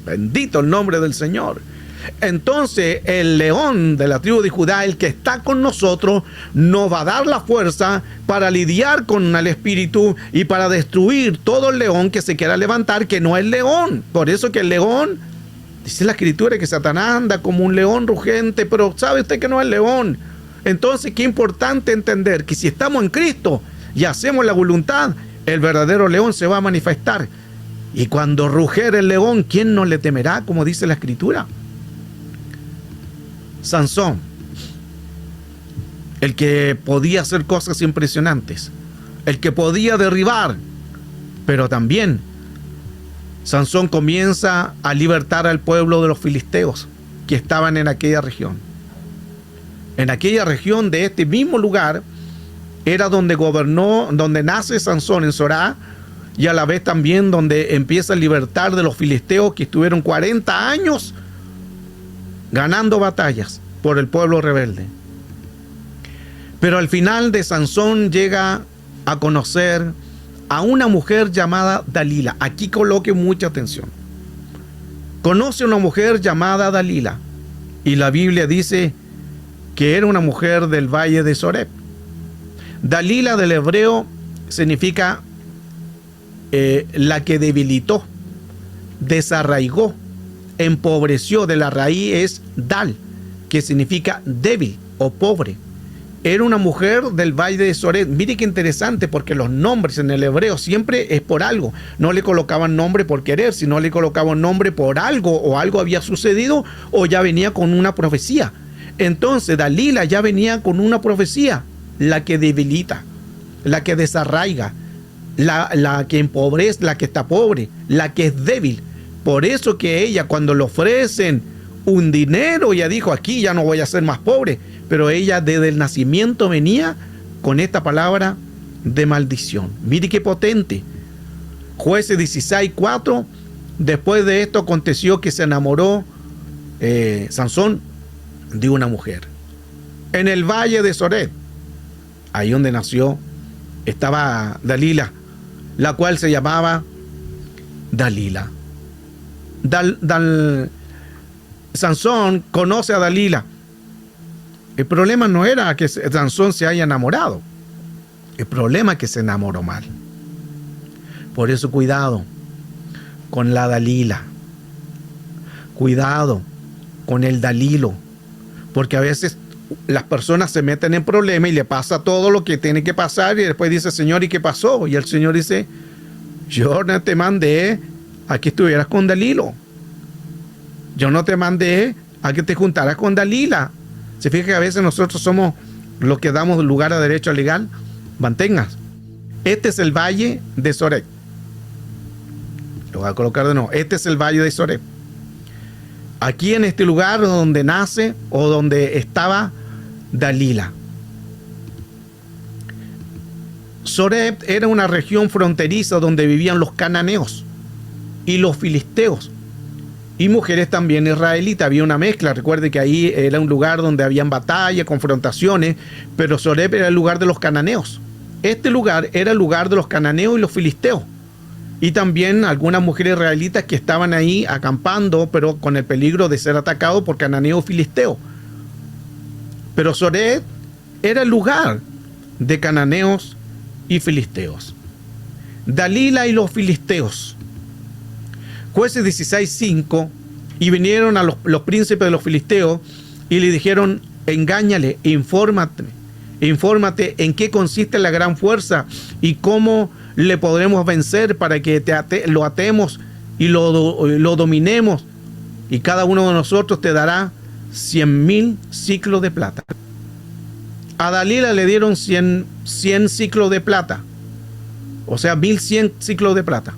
Bendito el nombre del Señor. Entonces el león de la tribu de Judá, el que está con nosotros, nos va a dar la fuerza para lidiar con el espíritu y para destruir todo el león que se quiera levantar, que no es león. Por eso que el león, dice la escritura que Satanás anda como un león rugente, pero sabe usted que no es león. Entonces qué importante entender que si estamos en Cristo y hacemos la voluntad, el verdadero león se va a manifestar. Y cuando rugere el león, ¿quién no le temerá? Como dice la escritura. Sansón, el que podía hacer cosas impresionantes, el que podía derribar, pero también Sansón comienza a libertar al pueblo de los filisteos que estaban en aquella región. En aquella región de este mismo lugar era donde gobernó, donde nace Sansón en Sorá, y a la vez también donde empieza a libertar de los filisteos que estuvieron 40 años ganando batallas por el pueblo rebelde. Pero al final de Sansón llega a conocer a una mujer llamada Dalila. Aquí coloque mucha atención. Conoce a una mujer llamada Dalila, y la Biblia dice que era una mujer del valle de Soreb. Dalila del hebreo significa la que debilitó, desarraigó, empobreció. De la raíz es dal, que significa débil o pobre. Era una mujer del valle de Soreb. Mire qué interesante, porque los nombres en el hebreo siempre es por algo. No le colocaban nombre por querer, sino le colocaban nombre por algo, o algo había sucedido, o ya venía con una profecía. Entonces Dalila ya venía con una profecía: la que debilita, la que desarraiga, la que empobrece, la que está pobre, la que es débil. Por eso que ella, cuando le ofrecen un dinero, ella dijo: aquí ya no voy a ser más pobre. Pero ella desde el nacimiento venía con esta palabra de maldición. Mire qué potente. Jueces 16:4. Después de esto aconteció que se enamoró Sansón de una mujer en el valle de Soreb, ahí donde nació, estaba Dalila, la cual se llamaba Dalila. Sansón conoce a Dalila. El problema no era que Sansón se haya enamorado. El problema es que se enamoró mal. Por eso cuidado con la Dalila. Cuidado con el Dalilo. Porque a veces las personas se meten en problemas y le pasa todo lo que tiene que pasar y después dice, Señor, ¿y qué pasó? Y el Señor dice, yo no te mandé a que estuvieras con Dalilo. Yo no te mandé a que te juntaras con Dalila. Se fija que a veces nosotros somos los que damos lugar a derecho legal. Mantengas. Este es el valle de Sorek. Lo voy a colocar de nuevo. Este es el valle de Sorek. Aquí en este lugar donde nace o donde estaba Dalila. Sorek era una región fronteriza donde vivían los cananeos y los filisteos y mujeres también israelitas. Había una mezcla. Recuerde que ahí era un lugar donde habían batallas, confrontaciones, pero Sorek era el lugar de los cananeos. Este lugar era el lugar de los cananeos y los filisteos. Y también algunas mujeres israelitas que estaban ahí acampando, pero con el peligro de ser atacados por cananeos y filisteos. Pero Sorek era el lugar de cananeos y filisteos. Dalila y los filisteos. Jueces 16:5, y vinieron a los príncipes de los filisteos y le dijeron, engáñale, infórmate en qué consiste la gran fuerza y cómo le podremos vencer para que lo atemos y lo dominemos, y cada uno de nosotros te dará 100,000 ciclos de plata. A Dalila le dieron 100 ciclos de plata, o sea 1,100 ciclos de plata.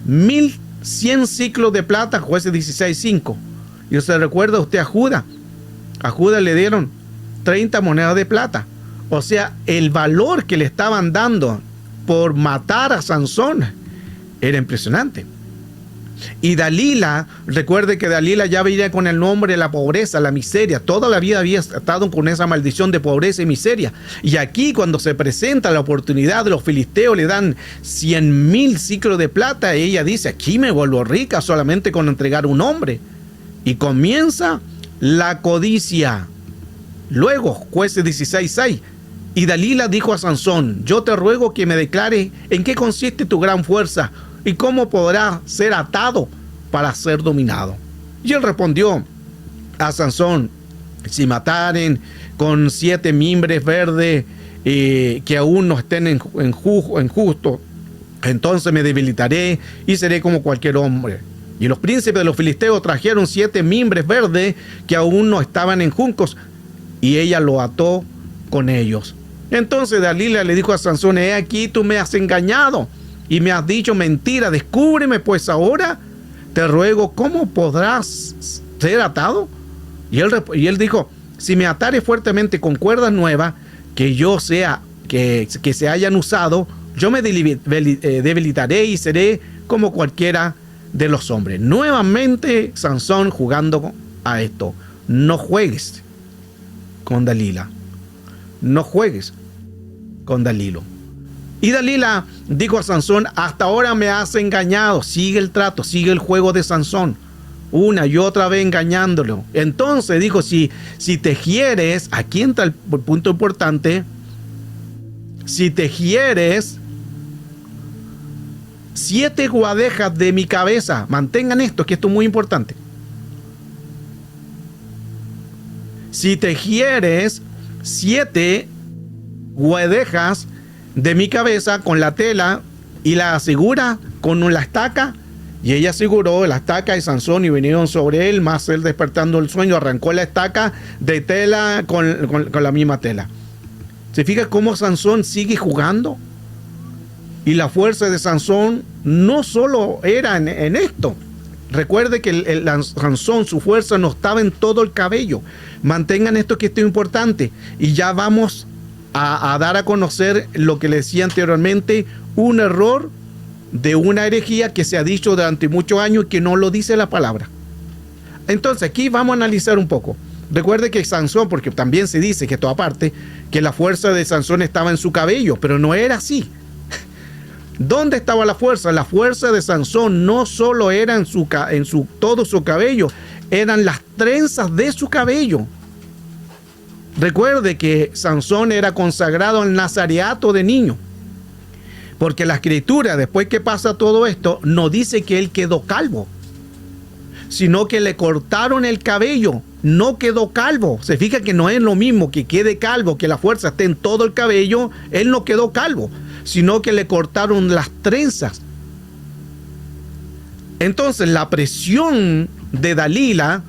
1,100 ciclos de plata, Jueces 16:5. Y usted recuerda a Judá. A Judá le dieron 30 monedas de plata. O sea, el valor que le estaban dando por matar a Sansón era impresionante. Y Dalila, recuerde que Dalila ya venía con el nombre de la pobreza, la miseria. Toda la vida había estado con esa maldición de pobreza y miseria. Y aquí, cuando se presenta la oportunidad de los filisteos, le dan 100,000 ciclos de plata. Ella dice, aquí me vuelvo rica solamente con entregar un hombre. Y comienza la codicia. Luego, Jueces 16:6. Y Dalila dijo a Sansón, yo te ruego que me declares en qué consiste tu gran fuerza y cómo podrá ser atado para ser dominado. Y él respondió a Sansón, si mataren con 7 mimbres verdes que aún no estén en justo, entonces me debilitaré y seré como cualquier hombre. Y los príncipes de los filisteos trajeron 7 mimbres verdes que aún no estaban en juncos, y ella lo ató con ellos. Entonces Dalila le dijo a Sansón, he aquí tú me has engañado y me has dicho mentira, descúbreme pues ahora, te ruego, ¿cómo podrás ser atado? Y él dijo, si me atares fuertemente con cuerdas nuevas, que se hayan usado, yo me debilitaré y seré como cualquiera de los hombres. Nuevamente Sansón jugando a esto. No juegues con Dalila. No juegues con Dalilo. Y Dalila dijo a Sansón, hasta ahora me has engañado. Sigue el trato, sigue el juego de Sansón, una y otra vez engañándolo. Entonces dijo, si tejieres, aquí entra el punto importante, si tejieres 7 guadejas de mi cabeza, mantengan esto, que esto es muy importante. Si tejieres 7 guadejas de mi cabeza con la tela y la asegura con la estaca. Y ella aseguró la estaca y Sansón y vinieron sobre él, más él despertando el sueño arrancó la estaca de tela con la misma tela. ¿Se fija cómo Sansón sigue jugando? Y la fuerza de Sansón no solo era en esto. Recuerde que Sansón, su fuerza no estaba en todo el cabello. Mantengan esto, que esto es importante. Y ya vamos a dar a conocer lo que le decía anteriormente, un error de una herejía que se ha dicho durante muchos años y que no lo dice la palabra. Entonces aquí vamos a analizar un poco. Recuerde que Sansón, porque también se dice que esto aparte, que la fuerza de Sansón estaba en su cabello, pero no era así. ¿Dónde estaba la fuerza? La fuerza de Sansón no solo era en todo su cabello, eran las trenzas de su cabello. Recuerde que Sansón era consagrado al nazareato de niño, porque la escritura, después que pasa todo esto, no dice que él quedó calvo, sino que le cortaron el cabello. No quedó calvo. Se fija que no es lo mismo que quede calvo, que la fuerza esté en todo el cabello. Él no quedó calvo, sino que le cortaron las trenzas. Entonces la presión de Dalila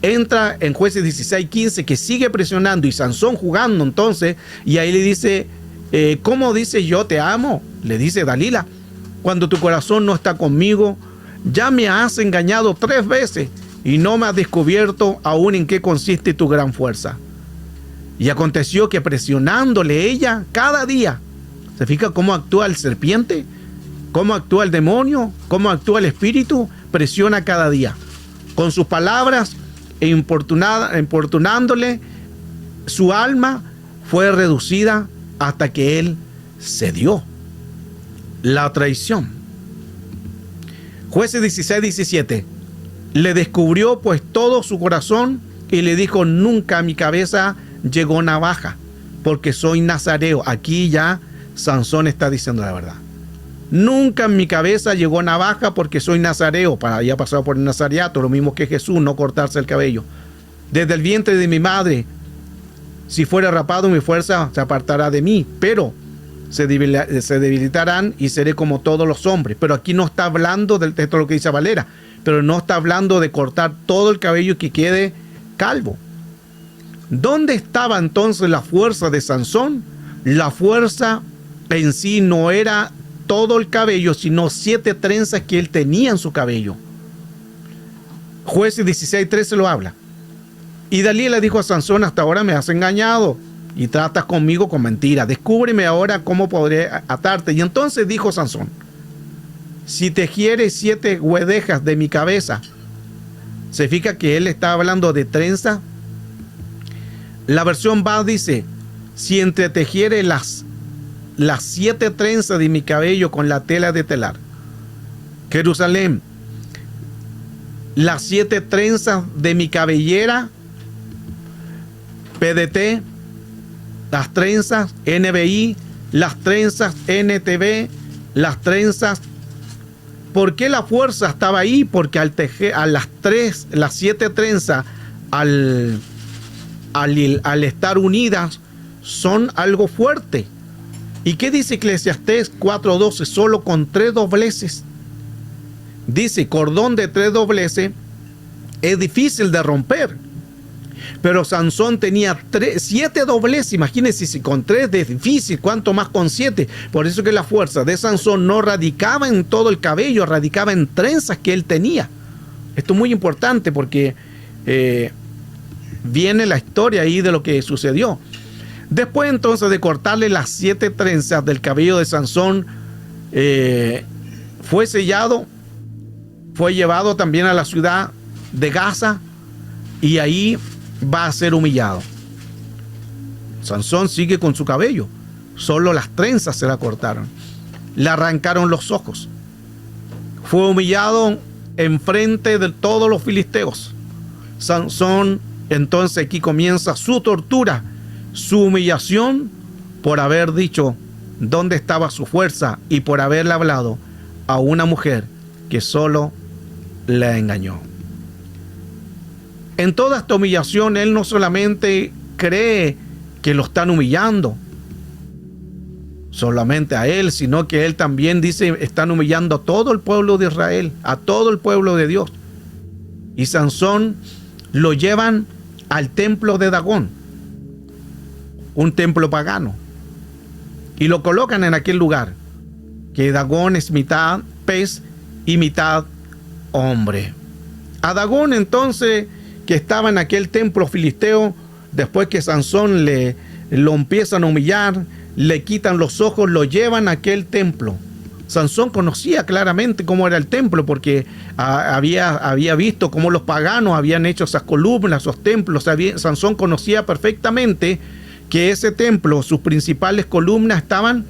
entra en Jueces 16:15, que sigue presionando, y Sansón jugando entonces, y ahí le dice, ¿cómo dice yo te amo? Le dice Dalila, cuando tu corazón no está conmigo. Ya me has engañado 3 veces y no me has descubierto aún en qué consiste tu gran fuerza. Y aconteció que presionándole ella cada día, ¿se fija cómo actúa el serpiente? ¿Cómo actúa el demonio? ¿Cómo actúa el espíritu? Presiona cada día con sus palabras e importunándole. Su alma fue reducida hasta que él cedió. La traición. Jueces 16:17. Le descubrió pues todo su corazón y le dijo, nunca a mi cabeza llegó navaja, porque soy nazareo. Aquí ya Sansón está diciendo la verdad. Nunca en mi cabeza llegó navaja porque soy nazareo. Había pasado por el nazareato, lo mismo que Jesús, no cortarse el cabello. Desde el vientre de mi madre, si fuera rapado, mi fuerza se apartará de mí, pero se debilitarán y seré como todos los hombres. Pero aquí no está hablando del texto, lo que dice Valera, pero no está hablando de cortar todo el cabello y que quede calvo. ¿Dónde estaba entonces la fuerza de Sansón? La fuerza en sí no era todo el cabello, sino 7 trenzas que él tenía en su cabello. Jueces 16:13 lo habla. Y Dalila le dijo a Sansón, hasta ahora me has engañado y tratas conmigo con mentira. Descúbreme ahora cómo podré atarte. Y entonces dijo Sansón, si tejieres 7 guedejas de mi cabeza. Se fija que él está hablando de trenza. La versión Bad dice, si entretejiere las 7 trenzas de mi cabello con la tela de telar. Jerusalén, las 7 trenzas de mi cabellera. PDT, las trenzas NBI, las trenzas NTV, las trenzas. ¿Por qué la fuerza estaba ahí? Porque al tejer a las 7 trenzas, al estar unidas, son algo fuerte. ¿Y qué dice Eclesiastés 4:12? Solo con 3 dobleces. Dice, cordón de 3 dobleces es difícil de romper. Pero Sansón tenía 7 dobleces. Imagínense, si con 3 es difícil, ¿cuánto más con 7? Por eso que la fuerza de Sansón no radicaba en todo el cabello, radicaba en trenzas que él tenía. Esto es muy importante porque viene la historia ahí de lo que sucedió. Después entonces de cortarle las 7 trenzas del cabello de Sansón, fue sellado, fue llevado también a la ciudad de Gaza y ahí va a ser humillado. Sansón sigue con su cabello, solo las trenzas se la cortaron, le arrancaron los ojos, fue humillado en frente de todos los filisteos. Sansón entonces aquí comienza su tortura, su humillación por haber dicho dónde estaba su fuerza y por haberle hablado a una mujer que solo le engañó. En toda esta humillación, él no solamente cree que lo están humillando solamente a él, sino que él también dice, están humillando a todo el pueblo de Israel, a todo el pueblo de Dios. Y Sansón lo llevan al templo de Dagón, un templo pagano, y lo colocan en aquel lugar, que Dagón es mitad pez y mitad hombre. A Dagón entonces, que estaba en aquel templo filisteo, después que Sansón lo empiezan a humillar, le quitan los ojos, lo llevan a aquel templo. Sansón conocía claramente cómo era el templo, porque había visto cómo los paganos habían hecho esas columnas, esos templos. Sansón conocía perfectamente que ese templo, sus principales columnas estaban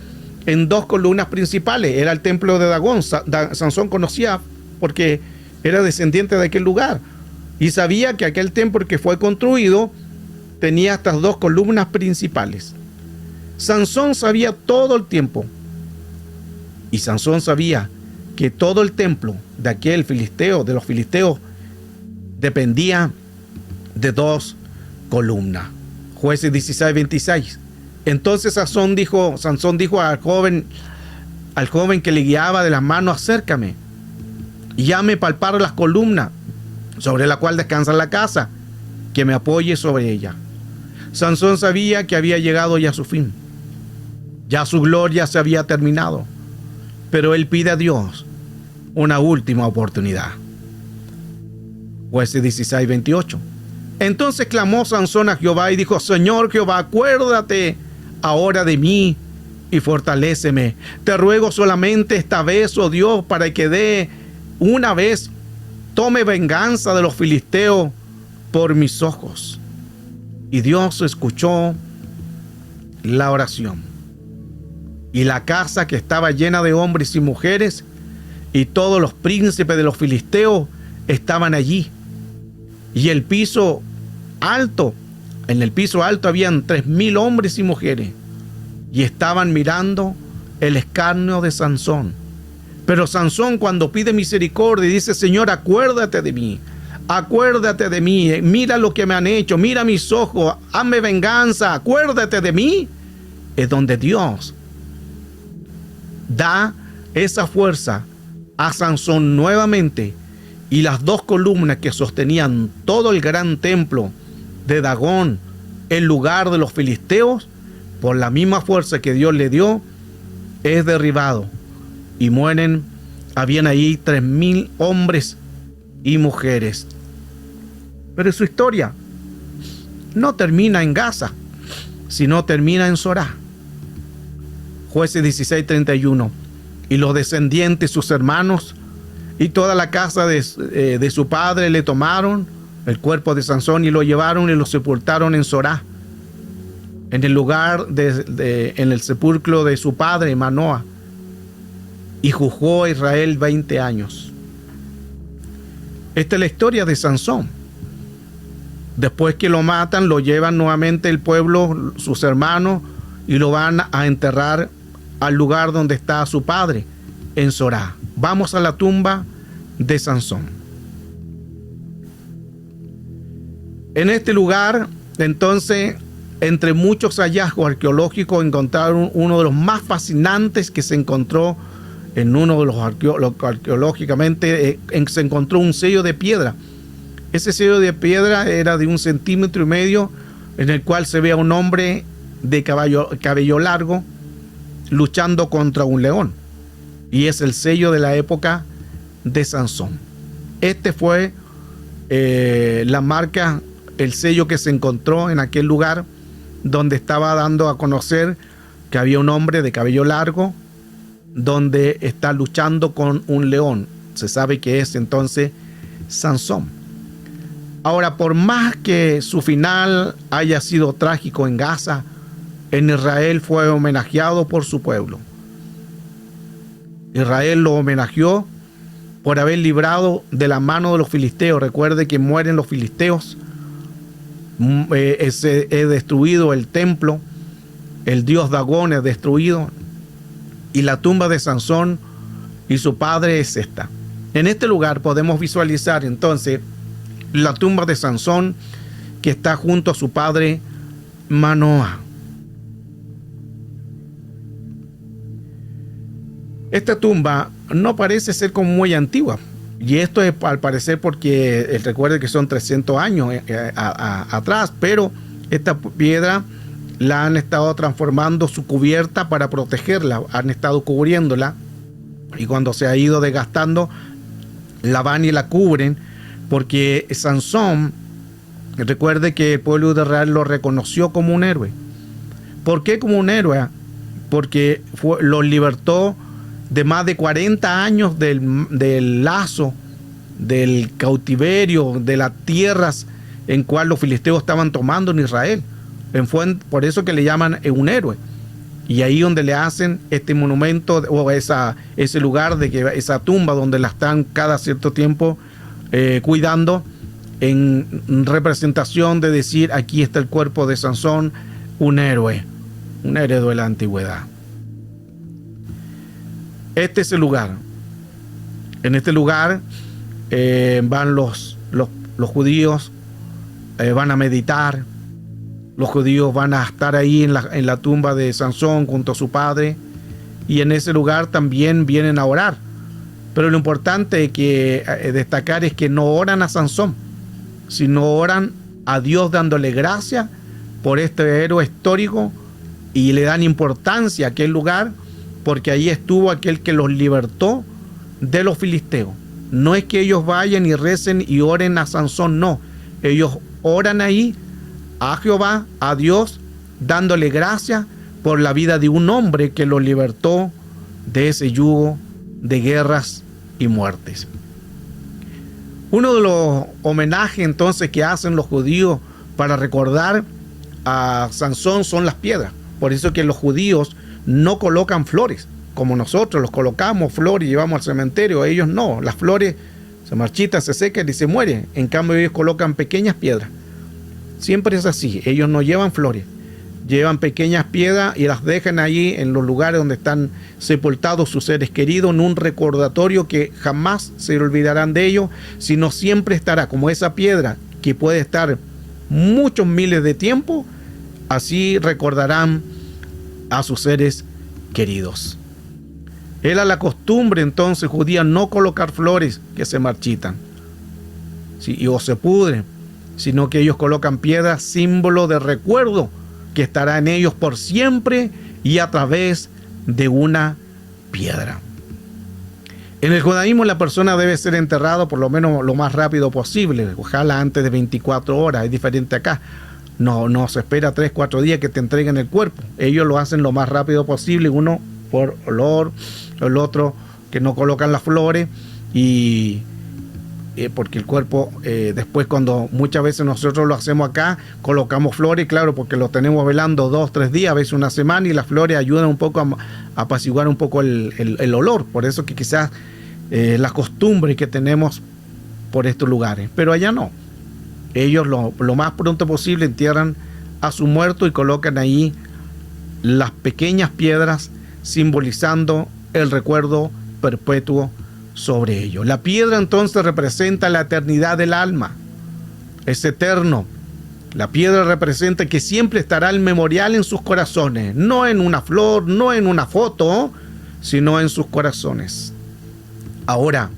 en 2 columnas principales. Era el templo de Dagón. Sansón conocía porque era descendiente de aquel lugar. Y sabía que aquel templo que fue construido tenía estas dos columnas principales. Sansón sabía todo el tiempo, y Sansón sabía que todo el templo de aquel filisteo, de los filisteos, dependía de dos columnas. Jueces 16:26. Entonces Sansón dijo al joven que le guiaba de las manos: acércame y hazme palpar las columnas sobre la cual descansa la casa, que me apoye sobre ella. Sansón sabía que había llegado ya a su fin, ya su gloria se había terminado, pero él pide a Dios una última oportunidad. Jueces 16:28. Entonces clamó Sansón a Jehová y dijo: Señor Jehová, acuérdate ahora de mí y fortaléceme. Te ruego solamente esta vez, oh Dios, para que de una vez tome venganza de los filisteos por mis ojos. Y Dios escuchó la oración. Y la casa, que estaba llena de hombres y mujeres, y todos los príncipes de los filisteos estaban allí. Y el piso alto, en el piso alto habían 3,000 hombres y mujeres, y estaban mirando el escarnio de Sansón. Pero Sansón, cuando pide misericordia, dice: Señor, acuérdate de mí, mira lo que me han hecho, mira mis ojos, hazme venganza, acuérdate de mí. Es donde Dios da esa fuerza a Sansón nuevamente, y las dos columnas que sostenían todo el gran templo de Dagón, el lugar de los filisteos, por la misma fuerza que Dios le dio, es derribado y mueren. Habían ahí 3,000 hombres y mujeres. Pero su historia no termina en Gaza, sino termina en Sorá. Jueces 16:31. Y los descendientes, sus hermanos y toda la casa de su padre, le tomaron el cuerpo de Sansón y lo llevaron y lo sepultaron en Sorá, en el lugar en el sepulcro de su padre Manoah, y juzgó a Israel 20 años. Esta es la historia de Sansón. Después que lo matan, lo llevan nuevamente el pueblo, sus hermanos, y lo van a enterrar al lugar donde está su padre, en Sorá. Vamos a la tumba de Sansón. En este lugar, entonces, entre muchos hallazgos arqueológicos, encontraron uno de los más fascinantes que se encontró en uno de los arqueológicamente, se encontró un sello de piedra. Ese sello de piedra era de 1,5 centímetros, en el cual se ve a un hombre de cabello largo luchando contra un león, y es el sello de la época de Sansón. Este fue la marca, el sello que se encontró en aquel lugar, donde estaba dando a conocer que había un hombre de cabello largo donde está luchando con un león. Se sabe que es entonces Sansón. Ahora, por más que su final haya sido trágico en Gaza, en Israel fue homenajeado por su pueblo. Israel lo homenajeó por haber librado de la mano de los filisteos. Recuerde que mueren los filisteos, es destruido el templo, el dios Dagón es destruido, y la tumba de Sansón y su padre es esta. En este lugar podemos visualizar entonces la tumba de Sansón, que está junto a su padre Manoah. Esta tumba no parece ser como muy antigua, y esto es al parecer porque recuerde que son 300 años atrás, pero esta piedra la han estado transformando su cubierta para protegerla, han estado cubriéndola, y cuando se ha ido desgastando la van y la cubren, porque Sansón, recuerde que el pueblo de Israel lo reconoció como un héroe. ¿Por qué como un héroe? Porque lo libertó de más de 40 años del lazo, del cautiverio, de las tierras en cual los filisteos estaban tomando en Israel. Por eso que le llaman un héroe. Y ahí donde le hacen este monumento, o ese lugar, esa tumba donde la están cada cierto tiempo cuidando, en representación de decir, aquí está el cuerpo de Sansón, un héroe de la antigüedad. Este es el lugar. En este lugar van los judíos, van a meditar. Los judíos van a estar ahí en la tumba de Sansón junto a su padre, y en ese lugar también vienen a orar. Pero lo importante que destacar es que no oran a Sansón, sino oran a Dios dándole gracias por este héroe histórico, y le dan importancia a aquel lugar porque ahí estuvo aquel que los libertó de los filisteos. No es que ellos vayan y recen y oren a Sansón, no. Ellos oran ahí a Jehová, a Dios, dándole gracias por la vida de un hombre que los libertó de ese yugo de guerras y muertes. Uno de los homenajes entonces que hacen los judíos para recordar a Sansón son las piedras. Por eso que los judíos no colocan flores, como nosotros los colocamos flores y llevamos al cementerio. Ellos no, las flores se marchitan, se secan y se mueren. En cambio ellos colocan pequeñas piedras. Siempre es así, ellos no llevan flores, llevan pequeñas piedras y las dejan ahí en los lugares donde están sepultados sus seres queridos, en un recordatorio que jamás se olvidarán de ellos, sino siempre estará como esa piedra que puede estar muchos miles de tiempo. Así recordarán a sus seres queridos. Era la costumbre entonces judía no colocar flores que se marchitan, ¿sí? O se pudren, sino que ellos colocan piedras, símbolo de recuerdo que estará en ellos por siempre y a través de una piedra. En el judaísmo la persona debe ser enterrada por lo menos lo más rápido posible, ojalá antes de 24 horas, es diferente acá. No se espera 3-4 días que te entreguen el cuerpo. Ellos lo hacen lo más rápido posible, uno por olor, el otro que no colocan las flores, y porque el cuerpo después, cuando muchas veces nosotros lo hacemos acá, colocamos flores, claro, porque lo tenemos velando 2-3 días, a veces una semana, y las flores ayudan un poco a apaciguar un poco el olor. Por eso que quizás la costumbre que tenemos por estos lugares, pero allá no. Ellos lo más pronto posible entierran a su muerto y colocan ahí las pequeñas piedras simbolizando el recuerdo perpetuo sobre ellos. La piedra entonces representa la eternidad del alma, es eterno. La piedra representa que siempre estará el memorial en sus corazones, no en una flor, no en una foto, sino en sus corazones. Ahora,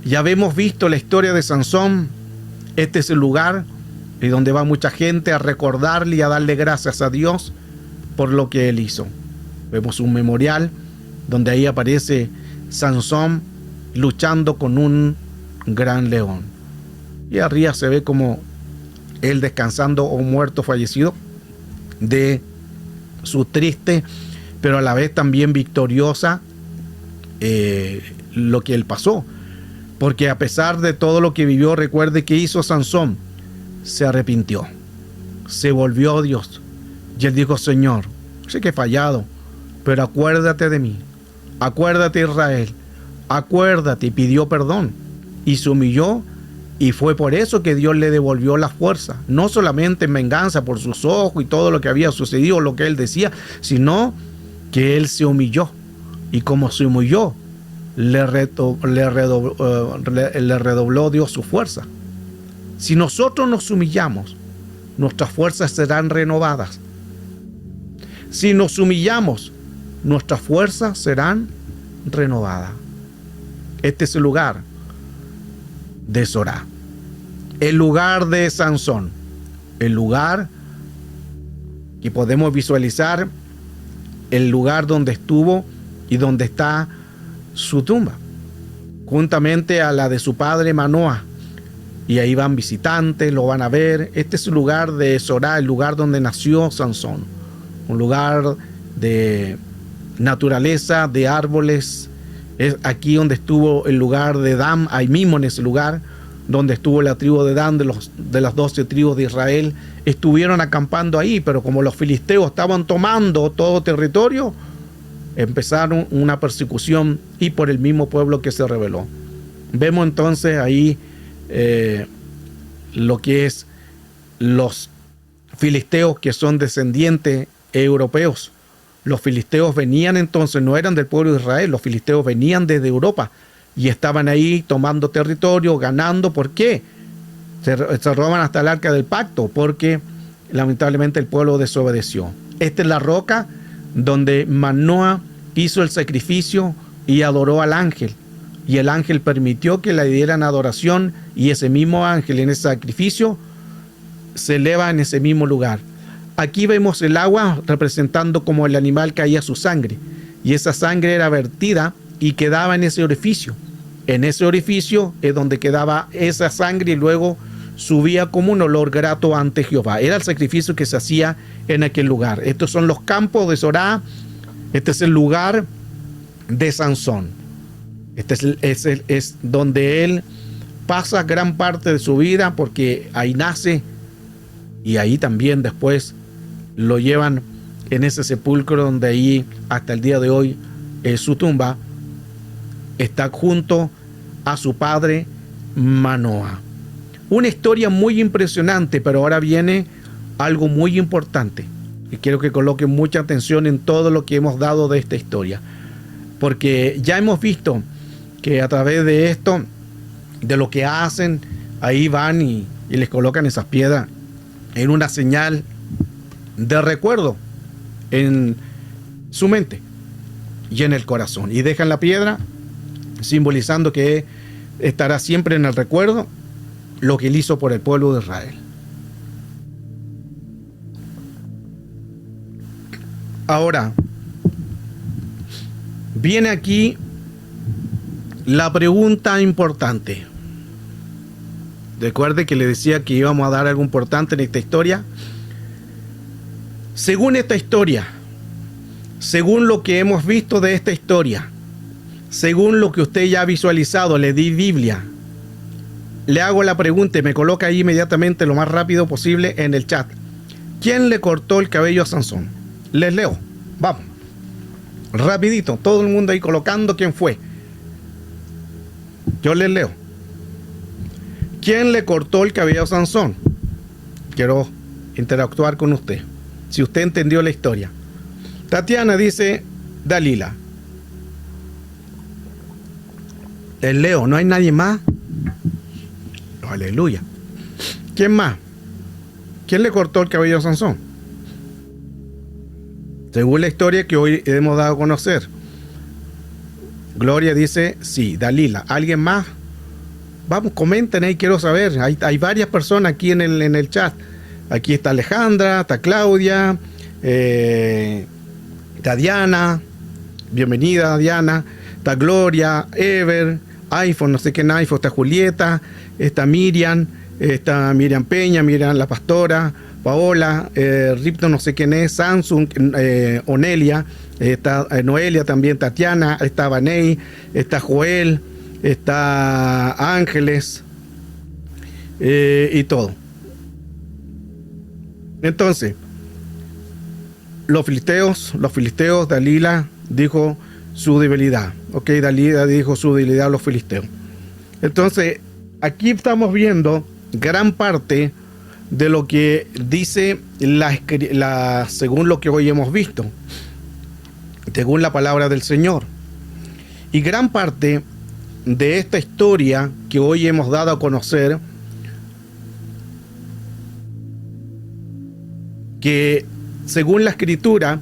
ya habemos visto la historia de Sansón. Este es el lugar y donde va mucha gente a recordarle y a darle gracias a Dios por lo que él hizo. Vemos un memorial donde ahí aparece Sansón luchando con un gran león, y arriba se ve como él descansando, o muerto, fallecido de su triste pero a la vez también victoriosa lo que él pasó. Porque a pesar de todo lo que vivió, recuerde que hizo Sansón, se arrepintió, se volvió a Dios, y él dijo: Señor, sé que he fallado, pero acuérdate de mí, acuérdate, Israel, acuérdate, y pidió perdón, y se humilló, y fue por eso que Dios le devolvió la fuerza, no solamente en venganza por sus ojos y todo lo que había sucedido, lo que él decía, sino que él se humilló, y como se humilló, le redobló Dios su fuerza. Si nosotros nos humillamos, nuestras fuerzas serán renovadas. Si nos humillamos, nuestras fuerzas serán renovadas. Este es el lugar de Sorá, el lugar de Sansón, el lugar que podemos visualizar, el lugar donde estuvo y donde está su tumba, juntamente a la de su padre Manoah, y ahí van visitantes, lo van a ver. Este es el lugar de Sorá, el lugar donde nació Sansón, un lugar de naturaleza, de árboles. Es aquí donde estuvo el lugar de Dan, ahí mismo en ese lugar donde estuvo la tribu de Dan, de las 12 tribus de Israel, estuvieron acampando ahí, pero como los filisteos estaban tomando todo territorio, empezaron una persecución, y por el mismo pueblo que se rebeló. Vemos entonces ahí lo que es los filisteos, que son descendientes europeos. Los filisteos venían entonces, no eran del pueblo de Israel, los filisteos venían desde Europa y estaban ahí tomando territorio, ganando. ¿Por qué? Se roban hasta el arca del pacto, porque lamentablemente el pueblo desobedeció. Esta es la roca donde Manoah hizo el sacrificio y adoró al ángel. Y el ángel permitió que le dieran adoración, y ese mismo ángel en ese sacrificio se eleva en ese mismo lugar. Aquí vemos el agua representando como el animal caía su sangre, y esa sangre era vertida y quedaba en ese orificio. En ese orificio es donde quedaba esa sangre y luego subía como un olor grato ante Jehová. Era el sacrificio que se hacía en aquel lugar. Estos son los campos de Sorá. Este es el lugar de Sansón. Este es donde él pasa gran parte de su vida, porque ahí nace y ahí también después lo llevan en ese sepulcro donde ahí hasta el día de hoy su tumba está junto a su padre Manoah. Una historia muy impresionante, pero ahora viene algo muy importante y quiero que coloquen mucha atención en todo lo que hemos dado de esta historia, porque ya hemos visto que a través de esto, de lo que hacen, ahí van y les colocan esas piedras en una señal de recuerdo en su mente y en el corazón, y dejan la piedra simbolizando que estará siempre en el recuerdo lo que él hizo por el pueblo de Israel. Ahora viene aquí la pregunta importante. Recuerde que le decía que íbamos a dar algo importante en esta historia. Según esta historia, según lo que hemos visto de esta historia, según lo que usted ya ha visualizado, le di Biblia, le hago la pregunta y me coloca ahí inmediatamente lo más rápido posible en el chat. ¿Quién le cortó el cabello a Sansón? Les leo, vamos, rapidito, todo el mundo ahí colocando quién fue. Yo les leo. ¿Quién le cortó el cabello a Sansón? Quiero interactuar con usted, si usted entendió la historia. Tatiana dice Dalila. Les leo, ¿no hay nadie más? Aleluya. ¿Quién más? ¿Quién le cortó el cabello a Sansón? Según la historia que hoy hemos dado a conocer. Gloria dice, sí, Dalila. ¿Alguien más? Vamos, comenten ahí, quiero saber. Hay varias personas aquí en el chat. Aquí está Alejandra, está Claudia, está Diana. Bienvenida, Diana. Está Gloria, Ever, iPhone, no sé qué en iPhone, está Julieta, está Miriam Peña, Miriam la pastora, Paola, Ripto, no sé quién es, Samsung, Onelia, está Noelia también, Tatiana, está Vaney, está Joel, está Ángeles, y todo. Entonces, los filisteos, Dalila dijo su debilidad. Ok, Dalila dijo su debilidad a los filisteos. Entonces, aquí estamos viendo gran parte de lo que dice según lo que hoy hemos visto, según la palabra del Señor. Y gran parte de esta historia que hoy hemos dado a conocer, que según la Escritura,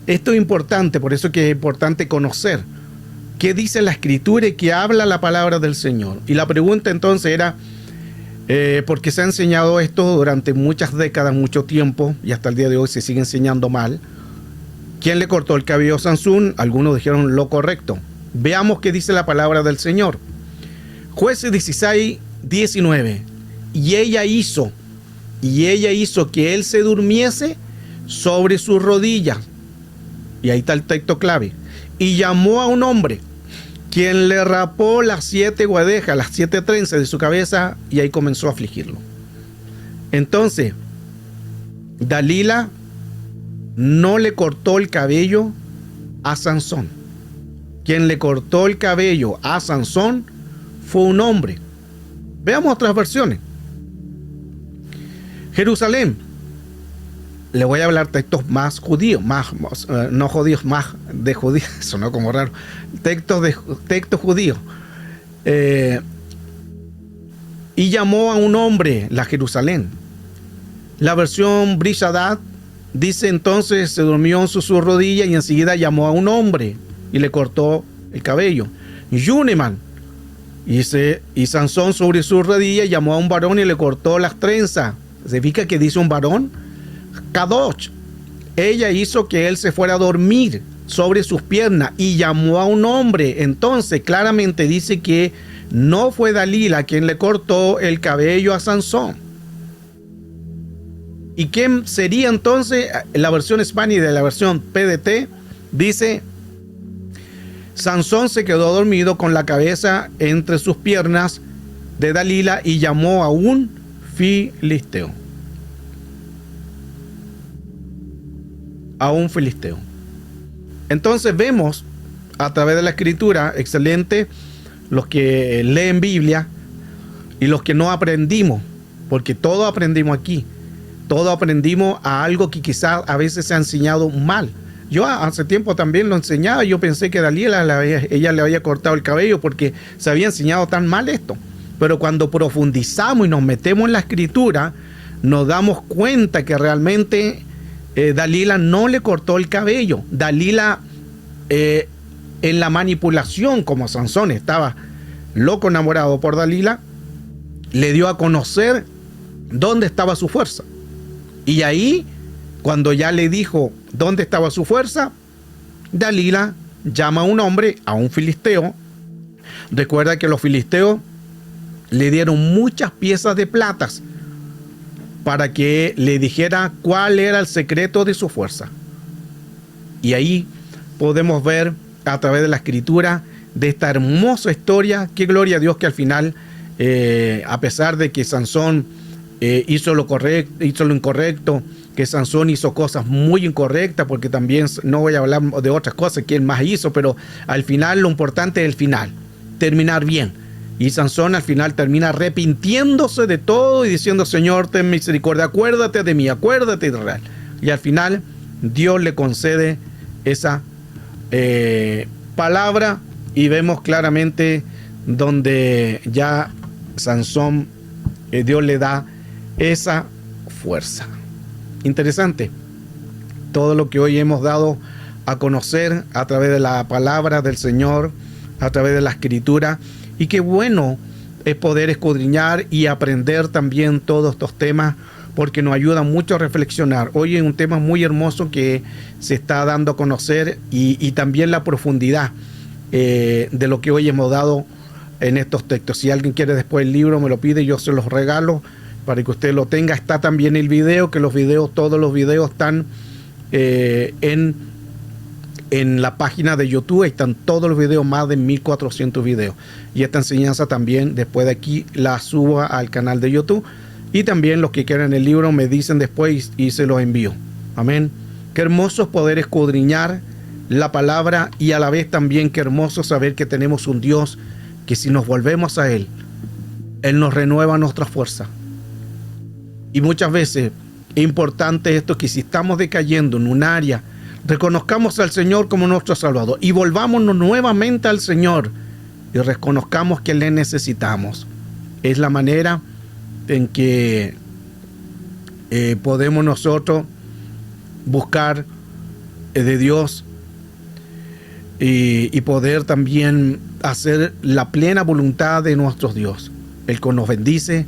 esto es importante, por eso que es importante conocer qué dice la Escritura y qué habla la palabra del Señor. Y la pregunta entonces era, porque se ha enseñado esto durante muchas décadas, mucho tiempo, y hasta el día de hoy se sigue enseñando mal. ¿Quién le cortó el cabello a Sansón? Algunos dijeron lo correcto. Veamos qué dice la palabra del Señor. Jueces 16, 19. Y ella hizo que él se durmiese sobre sus rodillas. Y ahí está el texto clave. Y llamó a un hombre, quien le rapó las 7 guadejas, las 7 trenzas de su cabeza, y ahí comenzó a afligirlo. Entonces, Dalila no le cortó el cabello a Sansón. Quien le cortó el cabello a Sansón fue un hombre. Veamos otras versiones. Jerusalén. Le voy a hablar textos más judíos, no judíos, más de judíos, sonó como raro, textos judíos. Y llamó a un hombre, la Jerusalén. La versión Brit Hadad dice: entonces se durmió en sus rodillas y enseguida llamó a un hombre y le cortó el cabello. Yuneman, y Sansón sobre sus rodillas llamó a un varón y le cortó las trenzas. ¿Se fija que dice un varón? Kadosh, ella hizo que él se fuera a dormir sobre sus piernas y llamó a un hombre. Entonces claramente dice que no fue Dalila quien le cortó el cabello a Sansón. ¿Y quién sería entonces? La versión Spanish de la versión PDT dice: Sansón se quedó dormido con la cabeza entre sus piernas de Dalila y llamó a un filisteo. A un filisteo. Entonces vemos a través de la escritura, excelente, los que leen Biblia y los que no aprendimos, porque todo aprendimos aquí, todo aprendimos a algo que quizás a veces se ha enseñado mal. Yo hace tiempo también lo enseñaba, yo pensé que Dalila ella le había cortado el cabello porque se había enseñado tan mal esto, pero cuando profundizamos y nos metemos en la escritura, nos damos cuenta que realmente Dalila no le cortó el cabello. Dalila, en la manipulación, como Sansón estaba loco enamorado por Dalila, le dio a conocer dónde estaba su fuerza. Y ahí, cuando ya le dijo dónde estaba su fuerza, Dalila llama a un hombre, a un filisteo. Recuerda que los filisteos le dieron muchas piezas de plata para que le dijera cuál era el secreto de su fuerza. Y ahí podemos ver a través de la escritura de esta hermosa historia, que gloria a Dios que al final, a pesar de que Sansón hizo lo correcto, hizo lo incorrecto, que Sansón hizo cosas muy incorrectas, porque también no voy a hablar de otras cosas que él más hizo, pero al final lo importante es el final, terminar bien. Y Sansón al final termina arrepintiéndose de todo y diciendo: Señor, ten misericordia, acuérdate de mí, acuérdate de Israel. Y al final Dios le concede esa palabra, y vemos claramente donde ya Sansón, Dios le da esa fuerza. Interesante todo lo que hoy hemos dado a conocer a través de la palabra del Señor, a través de la escritura. Y qué bueno es poder escudriñar y aprender también todos estos temas, porque nos ayuda mucho a reflexionar. Hoy es un tema muy hermoso que se está dando a conocer, y también la profundidad de lo que hoy hemos dado en estos textos. Si alguien quiere después el libro, me lo pide, yo se los regalo para que usted lo tenga. Está también el video, que todos los videos están en la página de YouTube. Ahí están todos los videos, más de 1400 videos. Y esta enseñanza también, después de aquí, la subo al canal de YouTube. Y también los que quieran el libro me dicen después y se los envío. Amén. Qué hermoso es poder escudriñar la palabra, y a la vez también qué hermoso saber que tenemos un Dios que, si nos volvemos a Él, Él nos renueva nuestra fuerza. Y muchas veces es importante esto, que si estamos decayendo en un área, reconozcamos al Señor como nuestro Salvador y volvámonos nuevamente al Señor y reconozcamos que le necesitamos. Es la manera en que podemos nosotros buscar de Dios y poder también hacer la plena voluntad de nuestro Dios, el que nos bendice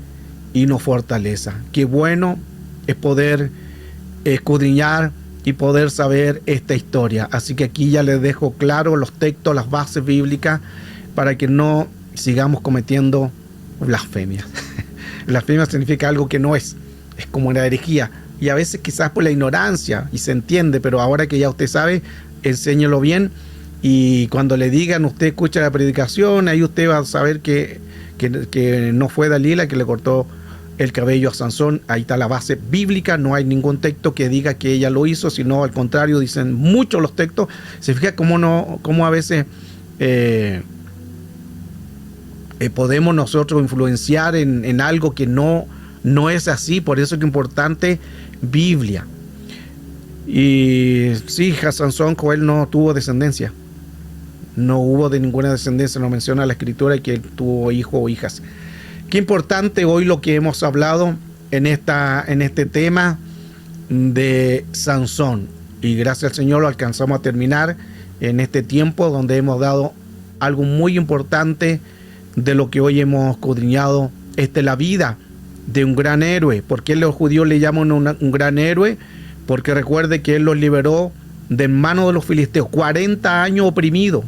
y nos fortalece. Qué bueno es poder escudriñar y poder saber esta historia. Así que aquí ya les dejo claro los textos, las bases bíblicas, para que no sigamos cometiendo blasfemias. Blasfemia significa algo que no es como la herejía, y a veces quizás por la ignorancia, y se entiende, pero ahora que ya usted sabe, enséñelo bien, y cuando le digan, usted escucha la predicación, ahí usted va a saber que no fue Dalila que le cortó el cabello a Sansón. Ahí está la base bíblica, no hay ningún texto que diga que ella lo hizo, sino al contrario, dicen muchos los textos. Se fija cómo a veces podemos nosotros influenciar en algo que no No es así, por eso es que es importante Biblia. Y sí, Sansón, él no tuvo descendencia. No hubo de ninguna descendencia, no menciona la escritura que él tuvo hijos o hijas. Qué importante hoy lo que hemos hablado en este tema de Sansón. Y gracias al Señor lo alcanzamos a terminar en este tiempo donde hemos dado algo muy importante de lo que hoy hemos escudriñado. La vida de un gran héroe. ¿Por qué los judíos le llaman un gran héroe? Porque recuerde que él los liberó de manos de los filisteos. 40 años oprimidos,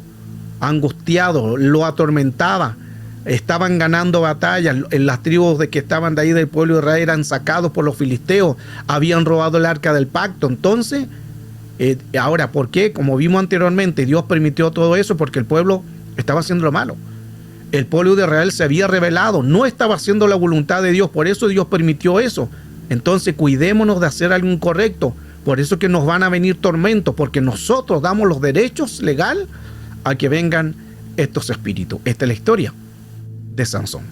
angustiados, lo atormentaba. Estaban ganando batallas. En las tribus que estaban de ahí del pueblo de Israel eran sacados por los filisteos. Habían robado el arca del pacto. Entonces, ahora, ¿por qué? Como vimos anteriormente, Dios permitió todo eso porque el pueblo estaba haciendo lo malo. El pueblo de Israel se había rebelado, no estaba haciendo la voluntad de Dios, por eso Dios permitió eso. Entonces cuidémonos de hacer algo incorrecto, por eso que nos van a venir tormentos, porque nosotros damos los derechos legales a que vengan estos espíritus. Esta es la historia de Sansón.